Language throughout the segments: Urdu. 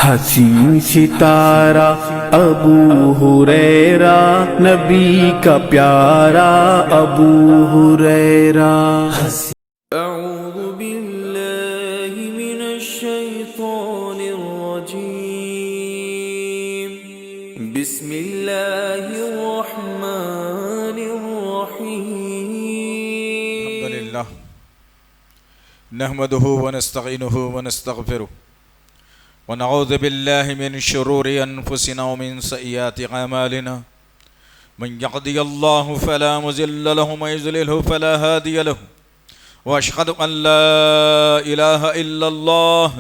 حسین ستارہ ابو ہریرہ نبی کا پیارا ابو ہریرہ۔ اعوذ باللہ من الشیطان الرجیم، بسم اللہ الرحمن الرحیم۔ الحمدللہ نحمدہ ونستعینہ ونستغفرہ ونعوذ باللہ من شرور انفسنا ومن سیئات اعمالنا، من یهدی اللہ فلا مضل له ومن یضلل فلا ہادی له، واشهد ان لا الہ الا اللہ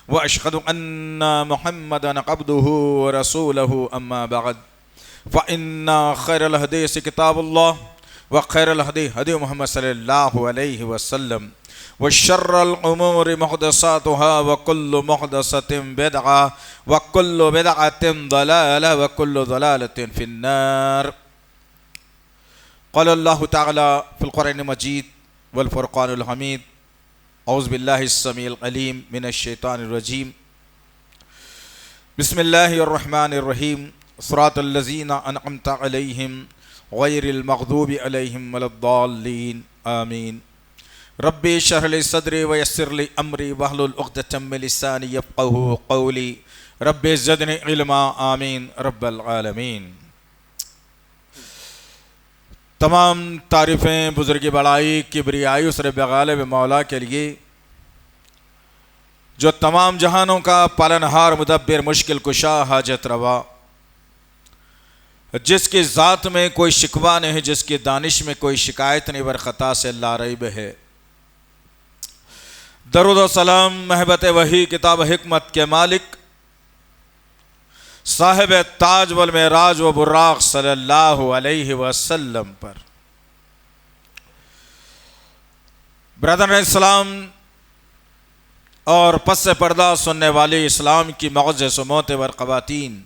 واشهد ان محمدا عبدہ ورسولہ، اما بعد فان خیر الحدیث کتاب اللہ وخیر الہدی ہدی محمد صلی اللہ علیہ وسلم، وشر الامور محدثاتها وكل محدثة بدعة وكل بدعة ضلالة وكل ضلالة في النار۔ قال الله تعالى في القرآن المجيد والفرقان الحميد، أعوذ بالله السميع العليم من الشيطان الرجيم، بسم الله الرحمن الرحيم، صراط الذين أنعمت عليهم غير المغضوب عليهم ولا الضالين، آمين۔ ربی اشرح لی صدری ویسر لی امری واحلل عقدۃ من لسانی یفقہوا قولی، رب زدنی علما، آمین رب العالمین۔ تمام تعریفیں بزرگ بڑائی کبریائی اس رب غالب مولا کے لیے جو تمام جہانوں کا پالنہار مدبر مشکل کشا حاجت روا، جس کی ذات میں کوئی شکوہ نہیں، جس کی دانش میں کوئی شکایت نہیں، برخطا سے لا ریب ہے۔ درود و سلام محبت وحی کتاب حکمت کے مالک صاحب تاج والمعراج و براق صلی اللہ علیہ وسلم پر۔ برادران اسلام اور پس پردہ سننے والی اسلام کی معزز و معتبر خواتین،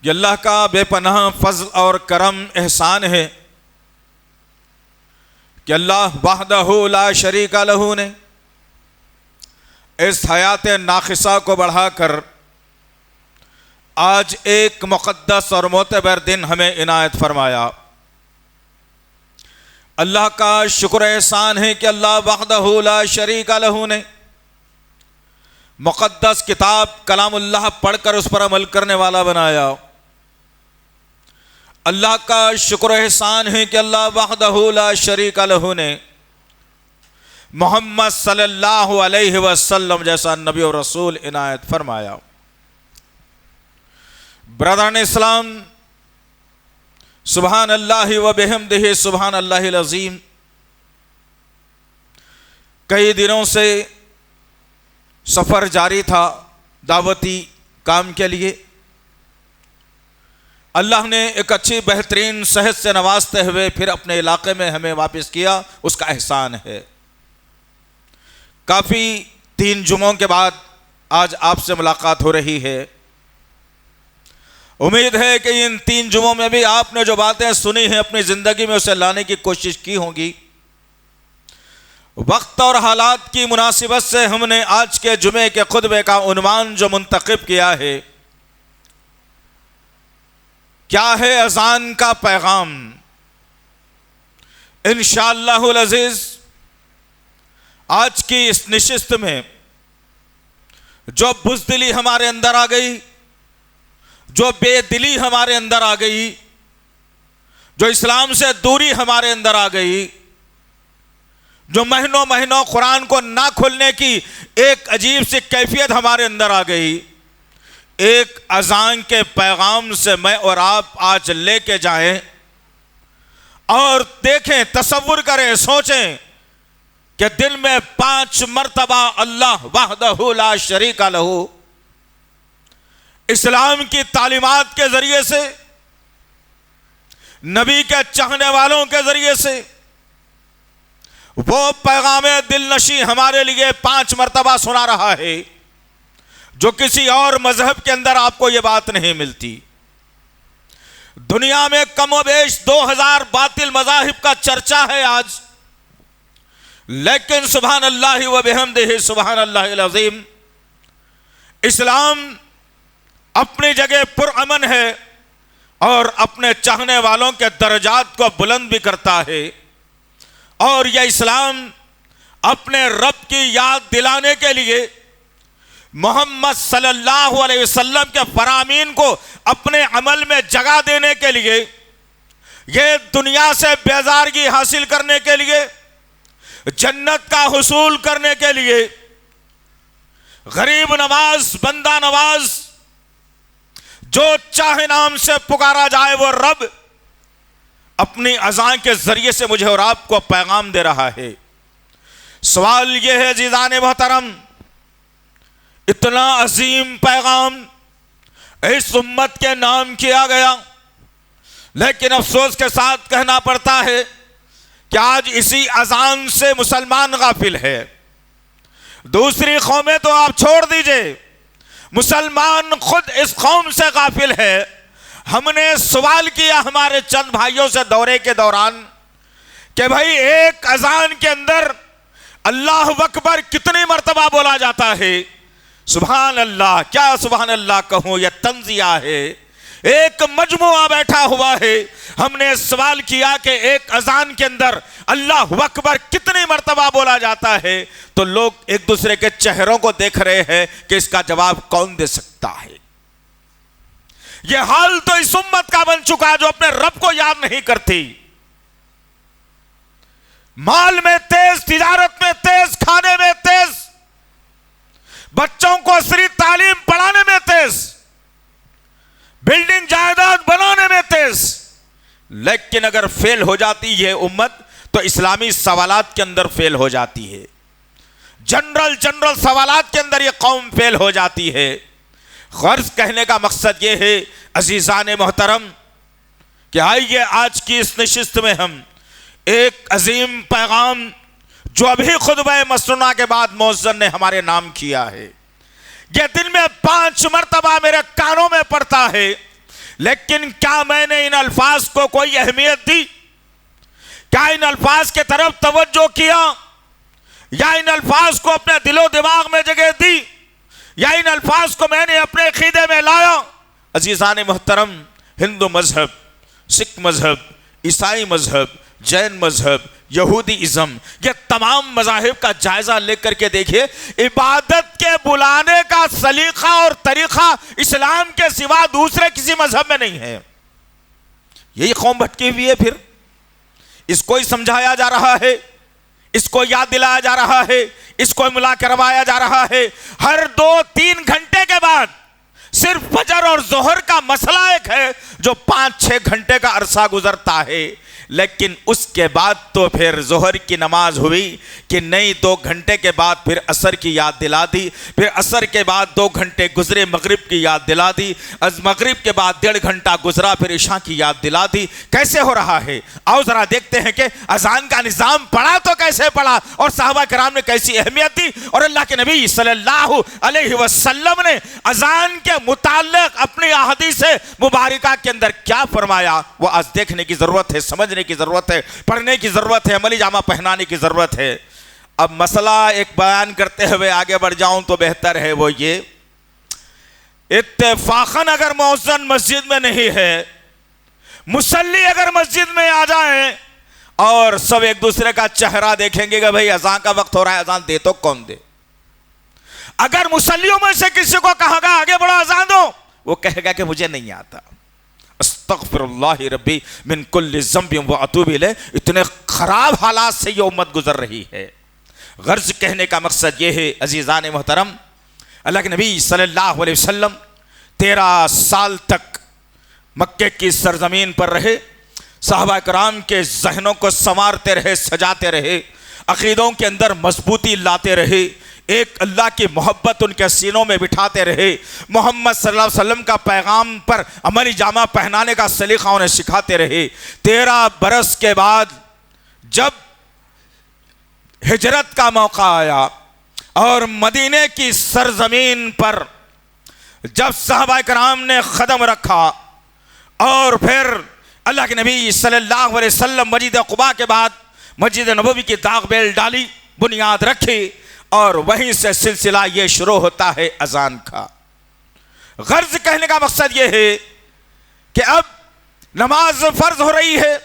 یہ اللہ کا بے پناہ فضل اور کرم احسان ہے کہ اللہ وحدہ لا شریک لہ نے اس حیات ناقصہ کو بڑھا کر آج ایک مقدس اور معتبر دن ہمیں عنایت فرمایا۔ اللہ کا شکر احسان ہے کہ اللہ وحدہ لا شریک لہ نے مقدس کتاب کلام اللہ پڑھ کر اس پر عمل کرنے والا بنایا۔ اللہ کا شکر احسان ہے کہ اللہ وحدہ لا شریک لہ نے محمد صلی اللہ علیہ وسلم جیسا نبی و رسول عنایت فرمایا۔ برادران اسلام، سبحان اللہ و بحمدہ سبحان اللہ العظیم، کئی دنوں سے سفر جاری تھا دعوتی کام کے لیے۔ اللہ نے ایک اچھی بہترین صحت سے نوازتے ہوئے پھر اپنے علاقے میں ہمیں واپس کیا، اس کا احسان ہے۔ کافی 3 جمعوں کے بعد آج آپ سے ملاقات ہو رہی ہے۔ امید ہے کہ ان 3 جمعوں میں بھی آپ نے جو باتیں سنی ہیں اپنی زندگی میں اسے لانے کی کوشش کی ہوں گی۔ وقت اور حالات کی مناسبت سے ہم نے آج کے جمعے کے خطبے کا عنوان جو منتخب کیا ہے، کیا ہے اذان کا پیغام۔ انشاءاللہ العزیز آج کی اس نشست میں جو بزدلی ہمارے اندر آ گئی، جو بے دلی ہمارے اندر آ گئی، جو اسلام سے دوری ہمارے اندر آ گئی، جو مہینوں قرآن کو نہ کھولنے کی ایک عجیب سی کیفیت ہمارے اندر آ گئی، ایک اذان کے پیغام سے میں اور آپ آج لے کے جائیں اور دیکھیں، تصور کریں، سوچیں کہ دل میں 5 مرتبہ اللہ وحدہ لا شریک لہ اسلام کی تعلیمات کے ذریعے سے، نبی کے چاہنے والوں کے ذریعے سے وہ پیغام دل نشیں ہمارے لیے 5 مرتبہ سنا رہا ہے، جو کسی اور مذہب کے اندر آپ کو یہ بات نہیں ملتی۔ دنیا میں کم و بیش 2000 باطل مذاہب کا چرچا ہے آج، لیکن سبحان اللہ و بحمدہ سبحان اللہ العظیم، اسلام اپنی جگہ پرامن ہے اور اپنے چاہنے والوں کے درجات کو بلند بھی کرتا ہے، اور یہ اسلام اپنے رب کی یاد دلانے کے لیے محمد صلی اللہ علیہ وسلم کے فرامین کو اپنے عمل میں جگہ دینے کے لیے، یہ دنیا سے بیزارگی حاصل کرنے کے لیے، جنت کا حصول کرنے کے لیے، غریب نواز بندہ نواز جو چاہے نام سے پکارا جائے وہ رب اپنی اذان کے ذریعے سے مجھے اور آپ کو پیغام دے رہا ہے۔ سوال یہ ہے عزیزان محترم، اتنا عظیم پیغام اس امت کے نام کیا گیا، لیکن افسوس کے ساتھ کہنا پڑتا ہے کہ آج اسی اذان سے مسلمان غافل ہے۔ دوسری قومیں تو آپ چھوڑ دیجئے، مسلمان خود اس قوم سے غافل ہے۔ ہم نے سوال کیا ہمارے چند بھائیوں سے دورے کے دوران کہ بھائی ایک اذان کے اندر اللہ اکبر کتنی مرتبہ بولا جاتا ہے؟ سبحان اللہ، کیا سبحان اللہ کہوں، یہ تنزیہ ہے، ایک مجموعہ بیٹھا ہوا ہے۔ ہم نے سوال کیا کہ ایک اذان کے اندر اللہ اکبر کتنی مرتبہ بولا جاتا ہے، تو لوگ ایک دوسرے کے چہروں کو دیکھ رہے ہیں کہ اس کا جواب کون دے سکتا ہے۔ یہ حال تو اس امت کا بن چکا جو اپنے رب کو یاد نہیں کرتی، مال میں تیز، تجارت میں تیز، کھانے میں تیز، بچوں کو عصری تعلیم پڑھانے میں تیز، بلڈنگ جائیداد بنانے میں تیز، لیکن اگر فیل ہو جاتی ہے امت تو اسلامی سوالات کے اندر فیل ہو جاتی ہے، جنرل سوالات کے اندر یہ قوم فیل ہو جاتی ہے۔ غرض کہنے کا مقصد یہ ہے عزیزان محترم کہ آئیے آج کی اس نشست میں ہم ایک عظیم پیغام جو ابھی خطبہ مسنونہ کے بعد مؤذن نے ہمارے نام کیا ہے، یہ دن میں 5 مرتبہ میرے کانوں میں پڑتا ہے، لیکن کیا میں نے ان الفاظ کو کوئی اہمیت دی؟ کیا ان الفاظ کے طرف توجہ کیا؟ یا ان الفاظ کو اپنے دل و دماغ میں جگہ دی؟ یا ان الفاظ کو میں نے اپنے عقیدے میں لایا؟ عزیزان محترم، ہندو مذہب، سکھ مذہب، عیسائی مذہب، جین مذہب، یہودی ازم، یہ تمام مذاہب کا جائزہ لے کر کے دیکھیے، عبادت کے بلانے کا سلیقہ اور طریقہ اسلام کے سوا دوسرے کسی مذہب میں نہیں ہے۔ یہی قوم بھٹکی ہوئی ہے، پھر اس کو ہی سمجھایا جا رہا ہے، اس کو یاد دلایا جا رہا ہے، اس کو ملا کروایا جا رہا ہے۔ ہر 2-3 گھنٹے کے بعد صرف فجر اور ظہر کا مسئلہ ایک ہے جو 5-6 گھنٹے کا عرصہ گزرتا ہے، لیکن اس کے بعد تو پھر ظہر کی نماز ہوئی کہ نہیں، 2 گھنٹے کے بعد پھر عصر کی یاد دلا دی، پھر عصر کے بعد 2 گھنٹے گزرے مغرب کی یاد دلا دی، از مغرب کے بعد 1.5 گھنٹہ گزرا پھر عشاء کی یاد دلا دی۔ کیسے ہو رہا ہے؟ آؤ ذرا دیکھتے ہیں کہ اذان کا نظام پڑا تو کیسے پڑا اور صحابہ کرام نے کیسی اہمیت دی، اور اللہ کے نبی صلی اللہ علیہ وسلم نے اذان کے متعلق اپنی احادیث مبارکہ کے اندر کیا فرمایا، وہ آج دیکھنے کی ضرورت ہے، سمجھنے کی ضرورت ہے، پڑھنے کی ضرورت ہے، عملی جامہ پہنانے کی ضرورت ہے۔ اب مسئلہ ایک بیان کرتے ہوئے آگے بڑھ جاؤں تو بہتر ہے، وہ یہ، اتفاقاً اگر مؤذن مسجد میں نہیں ہے، مصلی اگر مسجد میں آ جائیں اور سب ایک دوسرے کا چہرہ دیکھیں گے کہ بھئی اذان کا وقت ہو رہا ہے، اذان دے تو کون دے؟ اگر مصلیوں میں سے کسی کو کہا گا آگے بڑھو اذان دو، وہ کہے گا کہ مجھے نہیں آتا، استغفر اللہ ربی من کل ذنب واتوب الیہ۔ اتنے خراب حالات سے یہ امت گزر رہی ہے۔ غرض کہنے کا مقصد یہ ہے عزیزان محترم، اللہ کے نبی صلی اللہ علیہ وسلم 13 سال تک مکے کی سرزمین پر رہے، صحابہ کرام کے ذہنوں کو سنوارتے رہے، سجاتے رہے، عقیدوں کے اندر مضبوطی لاتے رہے، ایک اللہ کی محبت ان کے سینوں میں بٹھاتے رہے، محمد صلی اللہ علیہ وسلم کا پیغام پر عملی جامہ پہنانے کا سلیقہ انہیں سکھاتے رہے۔ 13 برس کے بعد جب ہجرت کا موقع آیا اور مدینے کی سرزمین پر جب صحابہ کرام نے قدم رکھا اور پھر اللہ کے نبی صلی اللہ علیہ وسلم مسجد قباء کے بعد مسجد نبوی کی داغ بیل ڈالی، بنیاد رکھی، اور وہیں سے سلسلہ یہ شروع ہوتا ہے اذان کا۔ غرض کہنے کا مقصد یہ ہے کہ اب نماز فرض ہو رہی ہے،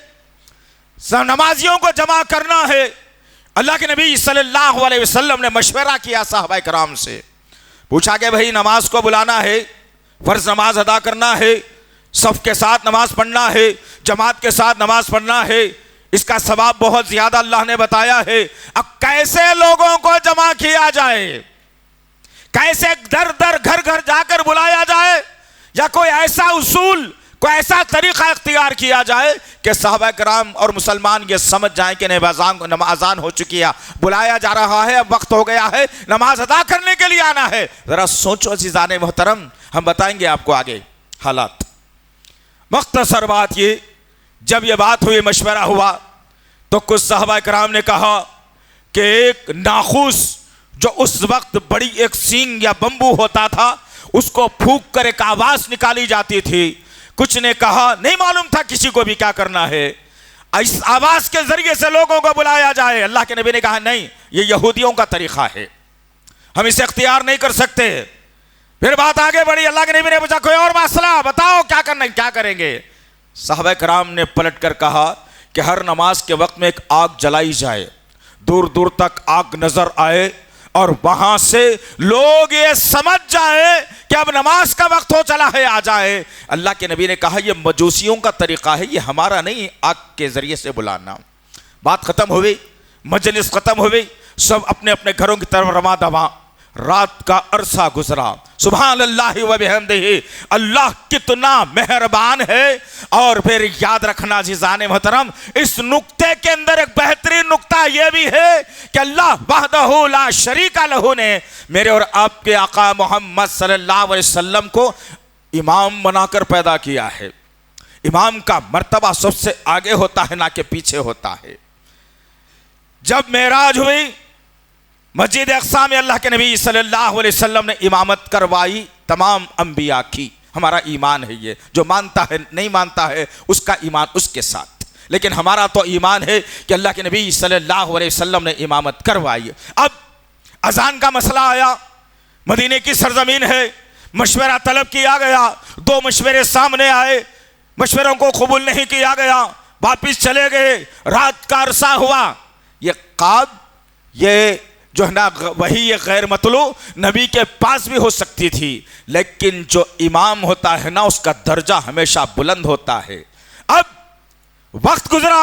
نمازیوں کو جمع کرنا ہے۔ اللہ کے نبی صلی اللہ علیہ وسلم نے مشورہ کیا صحابہ کرام سے، پوچھا کہ بھئی نماز کو بلانا ہے، فرض نماز ادا کرنا ہے، صف کے ساتھ نماز پڑھنا ہے، جماعت کے ساتھ نماز پڑھنا ہے، اس کا ثواب بہت زیادہ اللہ نے بتایا ہے، اب کیسے لوگوں کو جمع کیا جائے، کیسے در در گھر گھر جا کر بلایا جائے، یا کوئی ایسا اصول، کوئی ایسا طریقہ اختیار کیا جائے کہ صحابہ کرام اور مسلمان یہ سمجھ جائیں کہ اذان ہو چکی ہے، بلایا جا رہا ہے، اب وقت ہو گیا ہے، نماز ادا کرنے کے لیے آنا ہے۔ ذرا سوچو عزیزان محترم، ہم بتائیں گے آپ کو آگے حالات۔ مختصر بات یہ، جب یہ بات ہوئی، مشورہ ہوا، تو کچھ صحابہ کرام نے کہا کہ ایک ناخوس جو اس وقت بڑی ایک سینگ یا بمبو ہوتا تھا، اس کو پھونک کر ایک آواز نکالی جاتی تھی۔ کچھ نے کہا نہیں معلوم تھا کسی کو بھی کیا کرنا ہے، اس آواز کے ذریعے سے لوگوں کو بلایا جائے۔ اللہ کے نبی نے کہا نہیں، یہ یہودیوں کا طریقہ ہے، ہم اسے اختیار نہیں کر سکتے۔ پھر بات آگے بڑھی، اللہ کے نبی نے پوچھا کوئی اور مسئلہ بتاؤ، کیا کرنا ہے، کیا کریں گے؟ صحابہ کرام نے پلٹ کر کہا کہ ہر نماز کے وقت میں ایک آگ جلائی جائے، دور دور تک آگ نظر آئے، اور وہاں سے لوگ یہ سمجھ جائے کہ اب نماز کا وقت ہو چلا ہے، آ جائے۔ اللہ کے نبی نے کہا یہ مجوسیوں کا طریقہ ہے، یہ ہمارا نہیں، آگ کے ذریعے سے بلانا۔ بات ختم ہوئی، مجلس ختم ہوئی، سب اپنے اپنے گھروں کی طرف رواں دواں۔ رات کا عرصہ گزرا، سبحان اللہ و بحمدہ، اللہ کتنا مہربان ہے۔ اور پھر یاد رکھنا عزیزان محترم، اس نقطے کے اندر ایک بہترین نقطہ یہ بھی ہے کہ اللہ وحدہ لا شریک لہ نے میرے اور آپ کے آقا محمد صلی اللہ علیہ وسلم کو امام بنا کر پیدا کیا ہے۔ امام کا مرتبہ سب سے آگے ہوتا ہے، نہ کہ پیچھے ہوتا ہے۔ جب معراج ہوئی، مسجد اقصی میں اللہ کے نبی صلی اللہ علیہ وسلم نے امامت کروائی، تمام انبیاء کی۔ ہمارا ایمان ہے یہ، جو مانتا ہے نہیں مانتا ہے اس کا ایمان اس کے ساتھ، لیکن ہمارا تو ایمان ہے کہ اللہ کے نبی صلی اللہ علیہ وسلم نے امامت کروائی۔ اب اذان کا مسئلہ آیا، مدینے کی سرزمین ہے، مشورہ طلب کیا گیا، دو مشورے سامنے آئے، مشوروں کو قبول نہیں کیا گیا، واپس چلے گئے، رات کا عرصہ ہوا۔ یہ قاب، یہ جو ہے نا وہی یہ غیر مطلوب نبی کے پاس بھی ہو سکتی تھی، لیکن جو امام ہوتا ہے نا اس کا درجہ ہمیشہ بلند ہوتا ہے۔ اب وقت گزرا،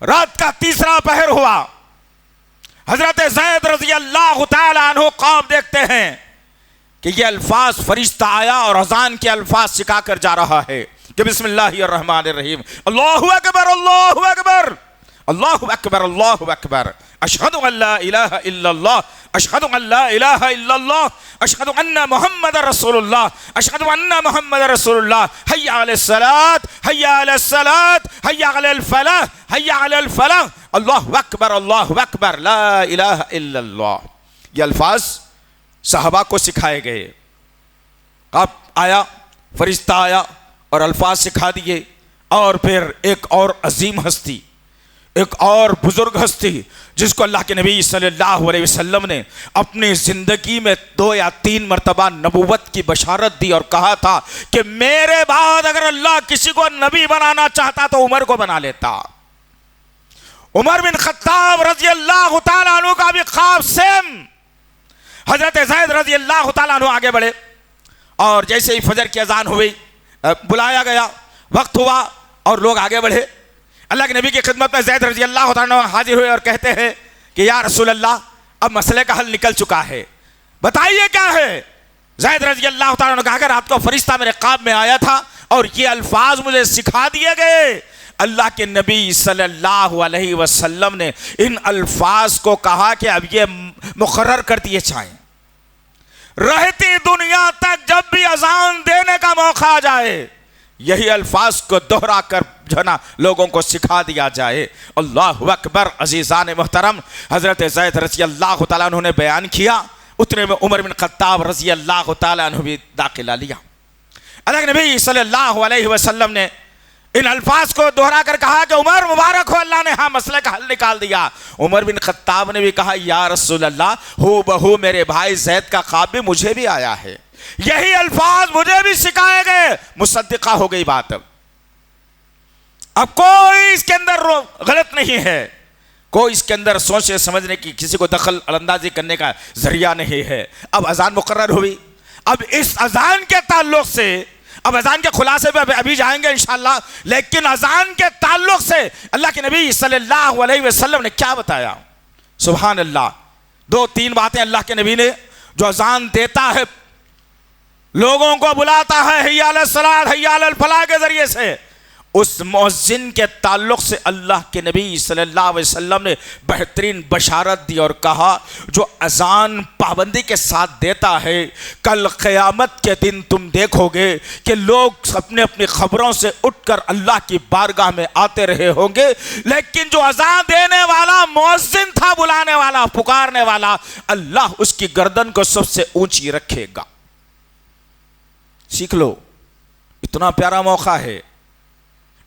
رات کا تیسرا پہر ہوا، حضرت زید رضی اللہ تعالی عنہ خواب دیکھتے ہیں کہ یہ الفاظ فرشتہ آیا اور اذان کے الفاظ سکھا کر جا رہا ہے کہ بسم اللہ الرحمن الرحیم، اللہ اکبر اللہ اکبر اللہ اکبر اللہ اکبر، اشہد ان لا الہ الا اللہ، اشہد ان لا الہ الا اللہ، اشہد ان محمد رسول اللہ، اشہد ان محمد رسول اللہ، حی علی الصلاۃ، حی علی الصلاۃ، حی علی الفلاح، حی علی الفلاح، اللہ اکبر لا الہ الا اللہ۔ یہ الفاظ صحابہ کو سکھائے گئے۔ اب آیا، فرشتہ آیا اور الفاظ سکھا دیے، اور پھر ایک اور عظیم ہستی، ایک اور بزرگ ہستی جس کو اللہ کے نبی صلی اللہ علیہ وسلم نے اپنی زندگی میں 2 یا 3 مرتبہ نبوت کی بشارت دی اور کہا تھا کہ میرے بعد اگر اللہ کسی کو نبی بنانا چاہتا تو عمر کو بنا لیتا۔ عمر بن خطاب رضی اللہ تعالیٰ عنہ کا بھی خواب سیم۔ حضرت زید رضی اللہ تعالیٰ عنہ آگے بڑھے، اور جیسے ہی فجر کی اذان ہوئی، بلایا گیا، وقت ہوا اور لوگ آگے بڑھے۔ اللہ کے نبی کی خدمت میں زید رضی اللہ تعالیٰ عنہ حاضر ہوئے اور کہتے ہیں کہ یا رسول اللہ، اب مسئلے کا حل نکل چکا ہے، بتائیے کیا ہے۔ زید رضی اللہ تعالیٰ عنہ نے کہا کہ رات کو فرشتہ میرے خواب میں آیا تھا اور یہ الفاظ مجھے سکھا دیے گئے۔ اللہ کے نبی صلی اللہ علیہ وسلم نے ان الفاظ کو کہا کہ اب یہ مقرر کر دیے جائیں، رہتی دنیا تک جب بھی اذان دینے کا موقع آ جائے یہی الفاظ کو دہرا کر جو نا لوگوں کو سکھا دیا جائے۔ اللہ اکبر۔ عزیزان محترم، حضرت زید رضی اللہ تعالیٰ عنہ نے بیان کیا، اتنے میں عمر بن خطاب رضی اللہ تعالیٰ عنہ بھی داخلہ لیا۔ اللہ کے نبی صلی اللہ علیہ وسلم نے ان الفاظ کو دہرا کر کہا کہ عمر مبارک ہو، اللہ نے ہاں مسئلے کا حل نکال دیا۔ عمر بن خطاب نے بھی کہا یا رسول اللہ، ہو بہو میرے بھائی زید کا خواب بھی مجھے بھی آیا ہے، یہی الفاظ مجھے بھی سکھائے گئے، مصدقہ ہو گئی بات۔ اب کوئی اس کے اندر غلط نہیں ہے، کوئی اس کے اندر سوچنے سمجھنے کی، کسی کو دخل اندازی کرنے کا ذریعہ نہیں ہے۔ اب اذان مقرر ہوئی، اب اس اذان کے تعلق سے، اب اذان کے خلاصے پہ ابھی جائیں گے انشاءاللہ، لیکن اذان کے تعلق سے اللہ کے نبی صلی اللہ علیہ وسلم نے کیا بتایا؟ سبحان اللہ، دو تین باتیں اللہ کے نبی نے، جو اذان دیتا ہے لوگوں کو بلاتا ہے حی علی الصلاۃ حی علی الفلاح کے ذریعے سے، اس مؤذن کے تعلق سے اللہ کے نبی صلی اللہ علیہ وسلم نے بہترین بشارت دی اور کہا جو اذان پابندی کے ساتھ دیتا ہے، کل قیامت کے دن تم دیکھو گے کہ لوگ اپنے اپنی خبروں سے اٹھ کر اللہ کی بارگاہ میں آتے رہے ہوں گے، لیکن جو اذان دینے والا مؤذن تھا، بلانے والا، پکارنے والا، اللہ اس کی گردن کو سب سے اونچی رکھے گا۔ سیکھ لو، اتنا پیارا موقع ہے،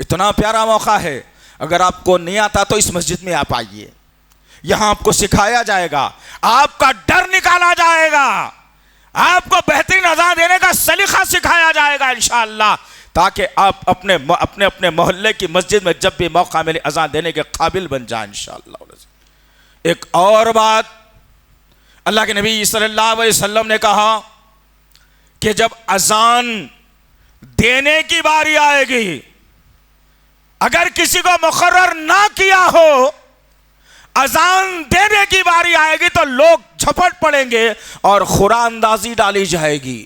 اتنا پیارا موقع ہے۔ اگر آپ کو نہیں آتا تو اس مسجد میں آپ آئیے، یہاں آپ کو سکھایا جائے گا، آپ کا ڈر نکالا جائے گا، آپ کو بہترین اذان دینے کا سلیقہ سکھایا جائے گا انشاءاللہ، تاکہ آپ اپنے محلے کی مسجد میں جب بھی موقع ملے اذان دینے کے قابل بن جائیں انشاءاللہ۔ ایک اور بات اللہ کے نبی صلی اللہ علیہ وسلم نے کہا کہ جب اذان دینے کی باری آئے گی، اگر کسی کو مقرر نہ کیا ہو، اذان دینے کی باری آئے گی تو لوگ جھپٹ پڑیں گے اور قرآن اندازی ڈالی جائے گی،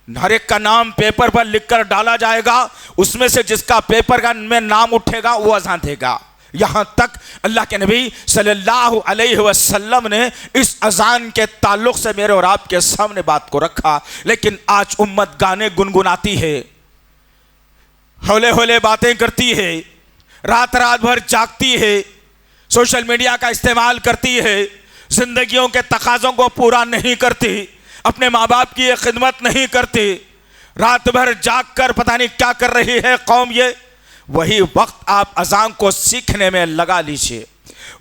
ہر ایک کا نام پیپر پر لکھ کر ڈالا جائے گا، اس میں سے جس کا پیپر میں نام اٹھے گا وہ اذان دے گا۔ یہاں تک اللہ کے نبی صلی اللہ علیہ وسلم نے اس اذان کے تعلق سے میرے اور آپ کے سامنے بات کو رکھا، لیکن آج امت گانے گنگناتی ہے، ہولے ہولے باتیں کرتی ہے، رات رات بھر جاگتی ہے، سوشل میڈیا کا استعمال کرتی ہے، زندگیوں کے تقاضوں کو پورا نہیں کرتی، اپنے ماں باپ کی خدمت نہیں کرتی، رات بھر جاگ کر پتہ نہیں کیا کر رہی ہے قوم یہ۔ وہی وقت آپ اذان کو سیکھنے میں لگا لیجئے،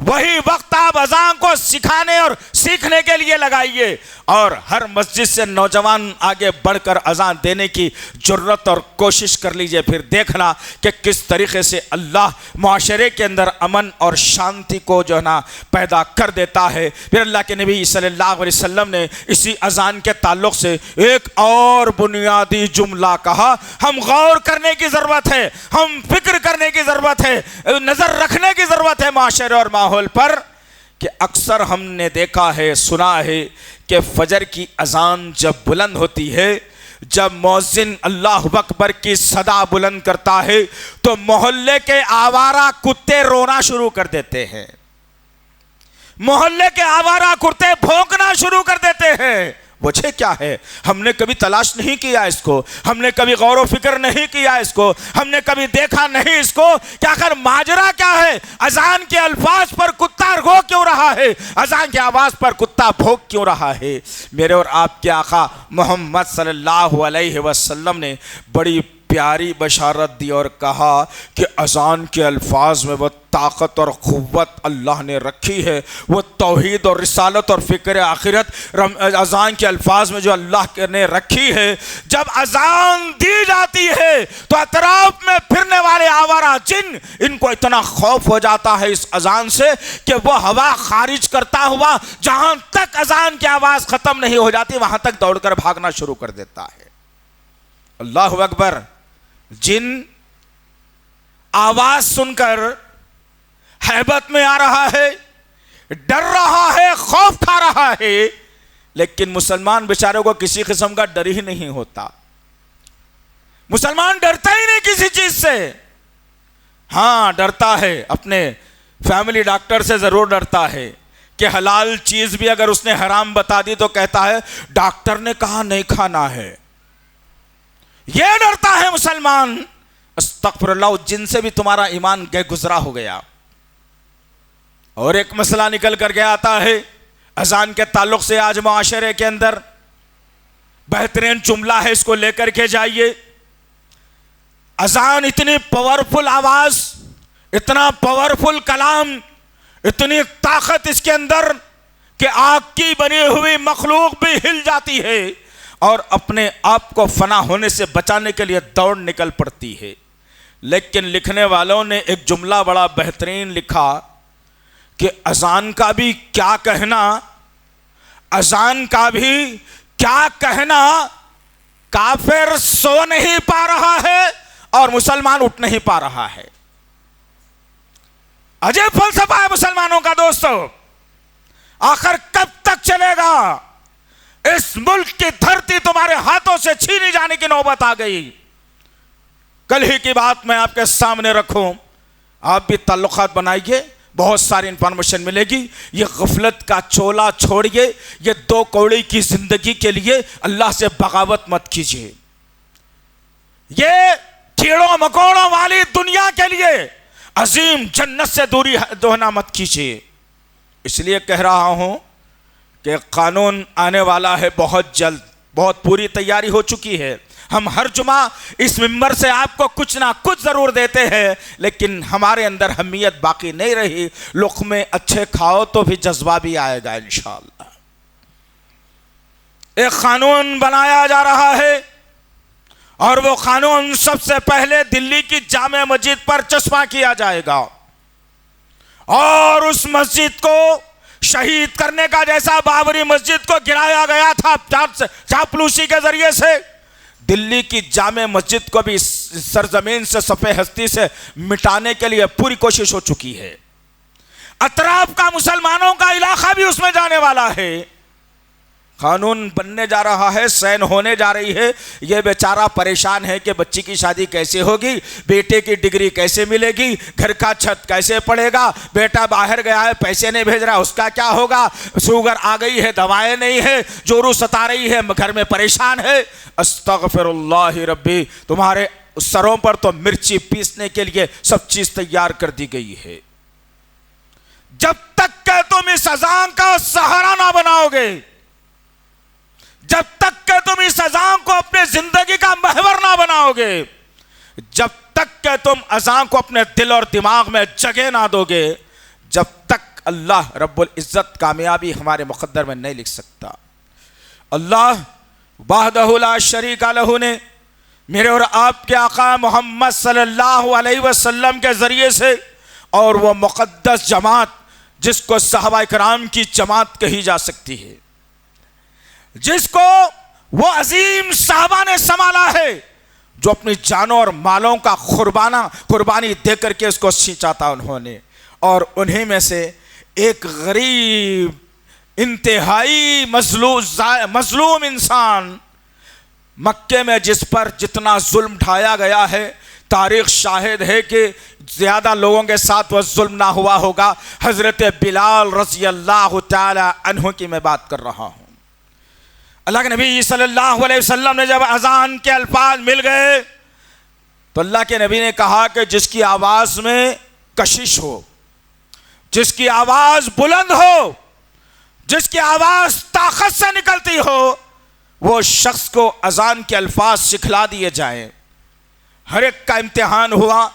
وہی وقت آپ اذان کو سکھانے اور سیکھنے کے لیے لگائیے، اور ہر مسجد سے نوجوان آگے بڑھ کر اذان دینے کی جرت اور کوشش کر لیجئے، پھر دیکھنا کہ کس طریقے سے اللہ معاشرے کے اندر امن اور شانتی کو جو ہے نا پیدا کر دیتا ہے۔ پھر اللہ کے نبی صلی اللہ علیہ وسلم نے اسی اذان کے تعلق سے ایک اور بنیادی جملہ کہا، ہم غور کرنے کی ضرورت ہے، ہم فکر کرنے کی ضرورت ہے، نظر رکھنے کی ضرورت ہے معاشرے اور ماحول پر، کہ اکثر ہم نے دیکھا ہے، سنا ہے کہ فجر کی اذان جب بلند ہوتی ہے، جب مؤذن اللہ اکبر کی صدا بلند کرتا ہے تو محلے کے آوارہ کتے رونا شروع کر دیتے ہیں، محلے کے آوارہ کتے بھونکنا شروع کر دیتے ہیں۔ وجہ کیا ہے؟ ہم نے کبھی تلاش نہیں کیا اس کو، ہم نے کبھی غور و فکر نہیں کیا اس کو، ہم نے کبھی دیکھا نہیں اس کو کہ آخر ماجرا کیا ہے، اذان کے الفاظ پر کتا رو کیوں رہا ہے، اذان کی آواز پر کتا بھونک کیوں رہا ہے۔ میرے اور آپ کے آقا محمد صلی اللہ علیہ وسلم نے بڑی پیاری بشارت دی اور کہا کہ اذان کے الفاظ میں وہ طاقت اور قوت اللہ نے رکھی ہے، وہ توحید اور رسالت اور فکر آخرت اذان کے الفاظ میں جو اللہ نے رکھی ہے۔ جب اذان دی جاتی ہے تو اطراف میں پھرنے والے آوارہ جن، ان کو اتنا خوف ہو جاتا ہے اس اذان سے کہ وہ ہوا خارج کرتا ہوا جہاں تک اذان کی آواز ختم نہیں ہو جاتی وہاں تک دوڑ کر بھاگنا شروع کر دیتا ہے۔ اللہ اکبر! جن آواز سن کر ہیبت میں آ رہا ہے، ڈر رہا ہے، خوف کھا رہا ہے، لیکن مسلمان بیچاروں کو کسی قسم کا ڈر ہی نہیں ہوتا، مسلمان ڈرتا ہی نہیں کسی چیز سے۔ ہاں ڈرتا ہے، اپنے فیملی ڈاکٹر سے ضرور ڈرتا ہے کہ حلال چیز بھی اگر اس نے حرام بتا دی تو کہتا ہے ڈاکٹر نے کہا نہیں کھانا ہے، یہ ڈرتا ہے مسلمان۔ استغفر اللہ، جن سے بھی تمہارا ایمان گزرا ہو گیا۔ اور ایک مسئلہ نکل کر کے آتا ہے اذان کے تعلق سے، آج معاشرے کے اندر بہترین جملہ ہے، اس کو لے کر کے جائیے۔ اذان اتنی پاورفل آواز، اتنا پاورفل کلام، اتنی طاقت اس کے اندر کہ آگ کی بنی ہوئی مخلوق بھی ہل جاتی ہے اور اپنے آپ کو فنا ہونے سے بچانے کے لیے دوڑ نکل پڑتی ہے۔ لیکن لکھنے والوں نے ایک جملہ بڑا بہترین لکھا کہ اذان کا بھی کیا کہنا، اذان کا بھی کیا کہنا، کافر سو نہیں پا رہا ہے اور مسلمان اٹھ نہیں پا رہا ہے۔ عجیب فلسفہ ہے مسلمانوں کا دوستو، آخر کب تک چلے گا؟ اس ملک کی دھرتی تمہارے ہاتھوں سے چھینی جانے کی نوبت آ گئی۔ کل ہی کی بات میں آپ کے سامنے رکھوں، آپ بھی تعلقات بنائیے، بہت ساری انفارمیشن ملے گی۔ یہ غفلت کا چولا چھوڑیے، یہ دو کوڑی کی زندگی کے لیے اللہ سے بغاوت مت کیجیے، یہ کیڑوں مکوڑوں والی دنیا کے لیے عظیم جنت سے دوری دوہنا مت کیجیے۔ اس لیے کہہ رہا ہوں کہ قانون آنے والا ہے بہت جلد، بہت پوری تیاری ہو چکی ہے۔ ہم ہر جمعہ اس ممبر سے آپ کو کچھ نہ کچھ ضرور دیتے ہیں، لیکن ہمارے اندر اہمیت باقی نہیں رہی۔ لقمے اچھے کھاؤ تو بھی جذبہ بھی آئے گا انشاءاللہ۔ ایک قانون بنایا جا رہا ہے اور وہ قانون سب سے پہلے دلی کی جامع مسجد پر چسپاں کیا جائے گا، اور اس مسجد کو شہید کرنے کا جیسا بابری مسجد کو گرایا گیا تھا چاپلوسی کے ذریعے سے، دلی کی جامع مسجد کو بھی سرزمین سے صفحہ ہستی سے مٹانے کے لیے پوری کوشش ہو چکی ہے۔ اطراف کا مسلمانوں کا علاقہ بھی اس میں جانے والا ہے۔ قانون بننے جا رہا ہے، سین ہونے جا رہی ہے۔ یہ بیچارہ پریشان ہے کہ بچی کی شادی کیسے ہوگی، بیٹے کی ڈگری کیسے ملے گی، گھر کا چھت کیسے پڑے گا، بیٹا باہر گیا ہے پیسے نہیں بھیج رہا اس کا کیا ہوگا، شوگر آ گئی ہے دوائیں نہیں ہے، جورو ستا رہی ہے گھر میں پریشان ہے۔ استغفر اللہ ربی، تمہارے سروں پر تو مرچی پیسنے کے لیے سب چیز تیار کر دی گئی ہے۔ جب تک کہ تم اس اذان کا سہارا نہ بناؤ گے، جب تک کہ تم اس اذان کو اپنے زندگی کا محور نہ بناؤ گے، جب تک کہ تم اذان کو اپنے دل اور دماغ میں جگہ نہ دو گے، جب تک اللہ رب العزت کامیابی ہمارے مقدر میں نہیں لکھ سکتا۔ اللہ وحدہ لا شریک لہ نے میرے اور آپ کے آقا محمد صلی اللہ علیہ وسلم کے ذریعے سے، اور وہ مقدس جماعت جس کو صحابہ کرام کی جماعت کہی جا سکتی ہے، جس کو وہ عظیم صحابہ نے سنبھالا ہے، جو اپنی جانوں اور مالوں کا قربانی دے کر کے اس کو سینچا تھا انہوں نے، اور انہی میں سے ایک غریب انتہائی مظلوم انسان، مکے میں جس پر جتنا ظلم ڈھایا گیا ہے، تاریخ شاہد ہے کہ زیادہ لوگوں کے ساتھ وہ ظلم نہ ہوا ہوگا۔ حضرت بلال رضی اللہ تعالی عنہ کی میں بات کر رہا ہوں۔ اللہ کے نبی صلی اللہ علیہ وسلم نے جب اذان کے الفاظ مل گئے تو اللہ کے نبی نے کہا کہ جس کی آواز میں کشش ہو، جس کی آواز بلند ہو، جس کی آواز طاقت سے نکلتی ہو، وہ شخص کو اذان کے الفاظ سکھلا دیے جائیں۔ ہر ایک کا امتحان ہوا۔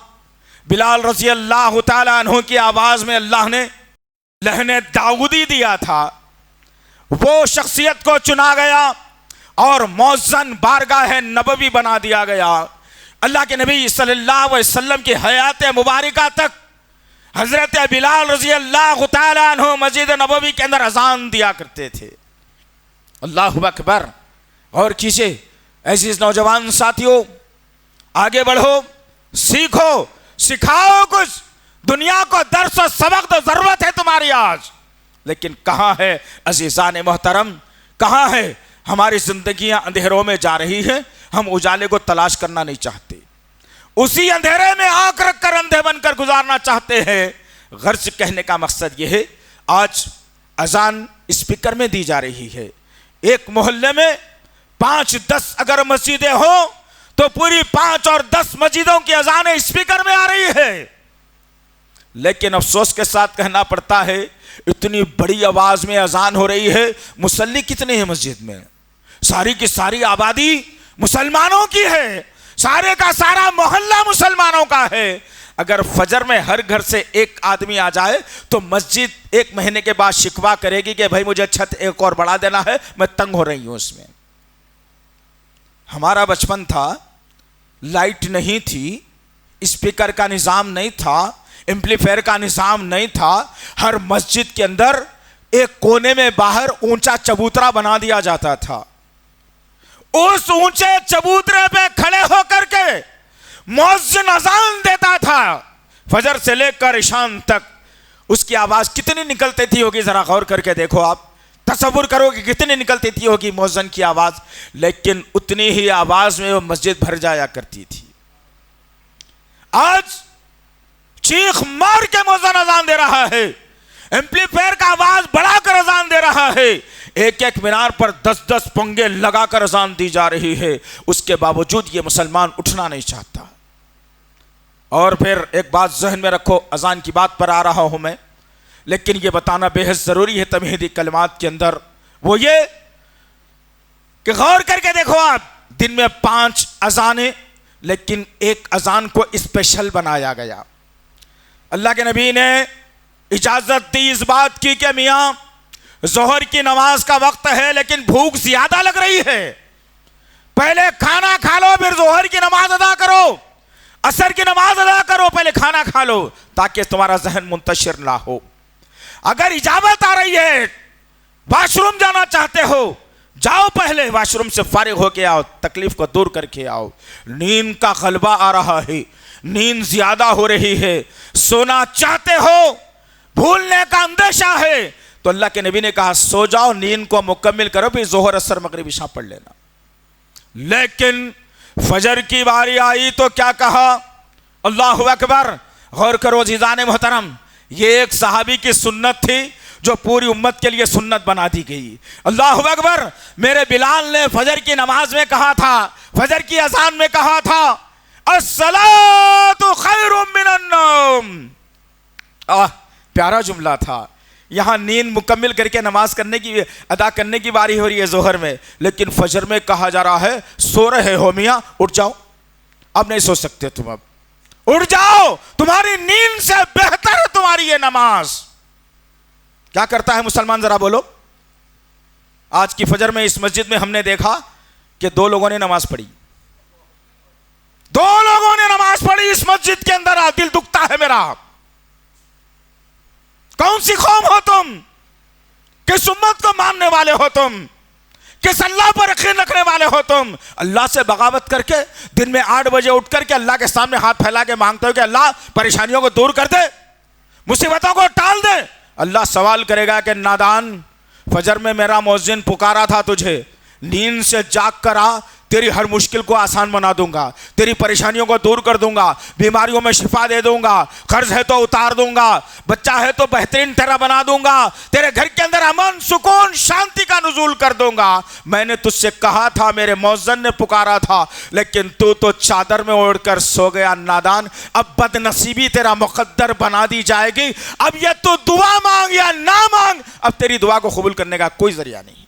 بلال رضی اللہ تعالی عنہ کی آواز میں اللہ نے لحن داؤدی دیا تھا، وہ شخصیت کو چنا گیا اور مؤذن بارگاہ نبوی بنا دیا گیا۔ اللہ کے نبی صلی اللہ علیہ وسلم کی حیات مبارکہ تک حضرت بلال رضی اللہ تعالی عنہ مسجد نبوی کے اندر اذان دیا کرتے تھے۔ اللہ اکبر! غور کیجئے عزیز نوجوان ساتھیوں، آگے بڑھو، سیکھو، سکھاؤ کچھ۔ دنیا کو درس و سبق تو ضرورت ہے تمہاری آج، لیکن کہاں ہے عزیزان محترم، کہاں ہے؟ ہماری زندگیاں اندھیروں میں جا رہی ہیں، ہم اجالے کو تلاش کرنا نہیں چاہتے، اسی اندھیرے میں آنکھ رکھ کر اندھے بن کر گزارنا چاہتے ہیں۔ غرض کہنے کا مقصد یہ ہے، آج اذان اسپیکر میں دی جا رہی ہے۔ ایک محلے میں 5-10 اگر مسجدیں ہوں تو پوری 5 اور 10 مسجدوں کی اذانیں اسپیکر میں آ رہی ہے، لیکن افسوس کے ساتھ کہنا پڑتا ہے اتنی بڑی آواز میں اذان ہو رہی ہے، مصلی کتنے ہیں مسجد میں؟ ساری کی ساری آبادی مسلمانوں کی ہے، سارے کا سارا محلہ مسلمانوں کا ہے. اگر فجر میں ہر گھر سے ایک آدمی آ جائے تو مسجد 1 مہینے کے بعد شکوہ کرے گی کہ بھائی مجھے چھت ایک اور بڑھا دینا ہے, میں تنگ ہو رہی ہوں اس میں. ہمارا بچپن تھا, لائٹ نہیں تھی, اسپیکر کا نظام نہیں تھا, ایمپلیفائر کا نظام نہیں تھا. ہر مسجد کے اندر ایک کونے میں باہر اونچا چبوترا بنا دیا جاتا تھا. اس اونچے چبوترے پہ کھڑے ہو کر کے مؤذن اذان دیتا تھا. فجر سے لے کر عشاء تک اس کی آواز کتنی نکلتی تھی ہوگی, ذرا غور کر کے دیکھو, آپ تصور کرو کہ کتنی نکلتی تھی ہوگی مؤذن کی آواز, لیکن اتنی ہی آواز میں وہ مسجد بھر جایا کرتی تھی. آج چیخ مار کے مؤذن اذان دے رہا ہے, ایمپلیفائر کا آواز بڑھا کر اذان دے رہا ہے, ایک ایک مینار پر 10 پنگے لگا کر اذان دی جا رہی ہے. اس کے باوجود یہ مسلمان اٹھنا نہیں چاہتا. اور پھر ایک بات ذہن میں رکھو, اذان کی بات پر آ رہا ہوں میں, لیکن یہ بتانا بے حد ضروری ہے تمہیدی کلمات کے اندر, وہ یہ کہ غور کر کے دیکھو آپ, دن میں 5 اذانیں, لیکن ایک اذان کو اسپیشل بنایا گیا. اللہ کے نبی نے اجازت دی اس بات کی کہ میاں ظہر کی نماز کا وقت ہے لیکن بھوک زیادہ لگ رہی ہے, پہلے کھانا کھا لو پھر ظہر کی نماز ادا کرو, عصر کی نماز ادا کرو, پہلے کھانا کھا لو تاکہ تمہارا ذہن منتشر نہ ہو. اگر اجازت آ رہی ہے, واش روم جانا چاہتے ہو, جاؤ پہلے واش روم سے فارغ ہو کے آؤ, تکلیف کو دور کر کے آؤ. نیند کا غلبہ آ رہا ہے, نیند زیادہ ہو رہی ہے, سونا چاہتے ہو, بھولنے کا اندیشہ ہے, تو اللہ کے نبی نے کہا سو جاؤ, نیند کو مکمل کرو, پھر ظہر عصر مغرب عشاء پڑھ لینا. لیکن فجر کی باری آئی تو کیا کہا؟ اللہ اکبر. غور کرو عزیزان محترم, یہ ایک صحابی کی سنت تھی جو پوری امت کے لیے سنت بنا دی گئی. اللہ اکبر. میرے بلال نے فجر کی نماز میں کہا تھا, فجر کی اذان میں کہا تھا, الصلاۃ خیر من النوم. پیارا جملہ تھا. یہاں نیند مکمل کر کے نماز کرنے کی ادا کرنے کی باری ہو رہی ہے ظہر میں, لیکن فجر میں کہا جا رہا ہے سو رہے ہو میاں, اٹھ جاؤ, اب نہیں سو سکتے تم, اب اٹھ جاؤ, تمہاری نیند سے بہتر ہے تمہاری یہ نماز. کیا کرتا ہے مسلمان ذرا بولو؟ آج کی فجر میں اس مسجد میں ہم نے دیکھا کہ 2 لوگوں نے نماز پڑھی, 2 لوگوں نے نماز پڑھی اس مسجد کے اندر. دل دکھتا ہے میرا. کون سی قوم ہو تم, کس امت کو ماننے والے ہو تم, کس اللہ پر یقین رکھنے والے ہو تم؟ اللہ سے بغاوت کر کے دن میں 8 بجے اٹھ کر کے اللہ کے سامنے ہاتھ پھیلا کے مانگتے ہو کہ اللہ پریشانیوں کو دور کر دے, مصیبتوں کو ٹال دے. اللہ سوال کرے گا کہ نادان, فجر میں میرا مؤذن پکارا تھا تجھے, نیند سے جاگ کر آ, تیری ہر مشکل کو آسان بنا دوں گا, تیری پریشانیوں کو دور کر دوں گا, بیماریوں میں شفا دے دوں گا, قرض ہے تو اتار دوں گا, بچہ ہے تو بہترین طرح بنا دوں گا, تیرے گھر کے اندر امن سکون شانتی کا نزول کر دوں گا. میں نے تجھ سے کہا تھا, میرے مؤذن نے پکارا تھا, لیکن تو چادر میں اوڑھ کر سو گیا نادان. اب بد نصیبی تیرا مقدر بنا دی جائے گی. اب یہ تو دعا مانگ یا نہ مانگ, اب تیری دعا کو قبول کرنے کا کوئی ذریعہ نہیں.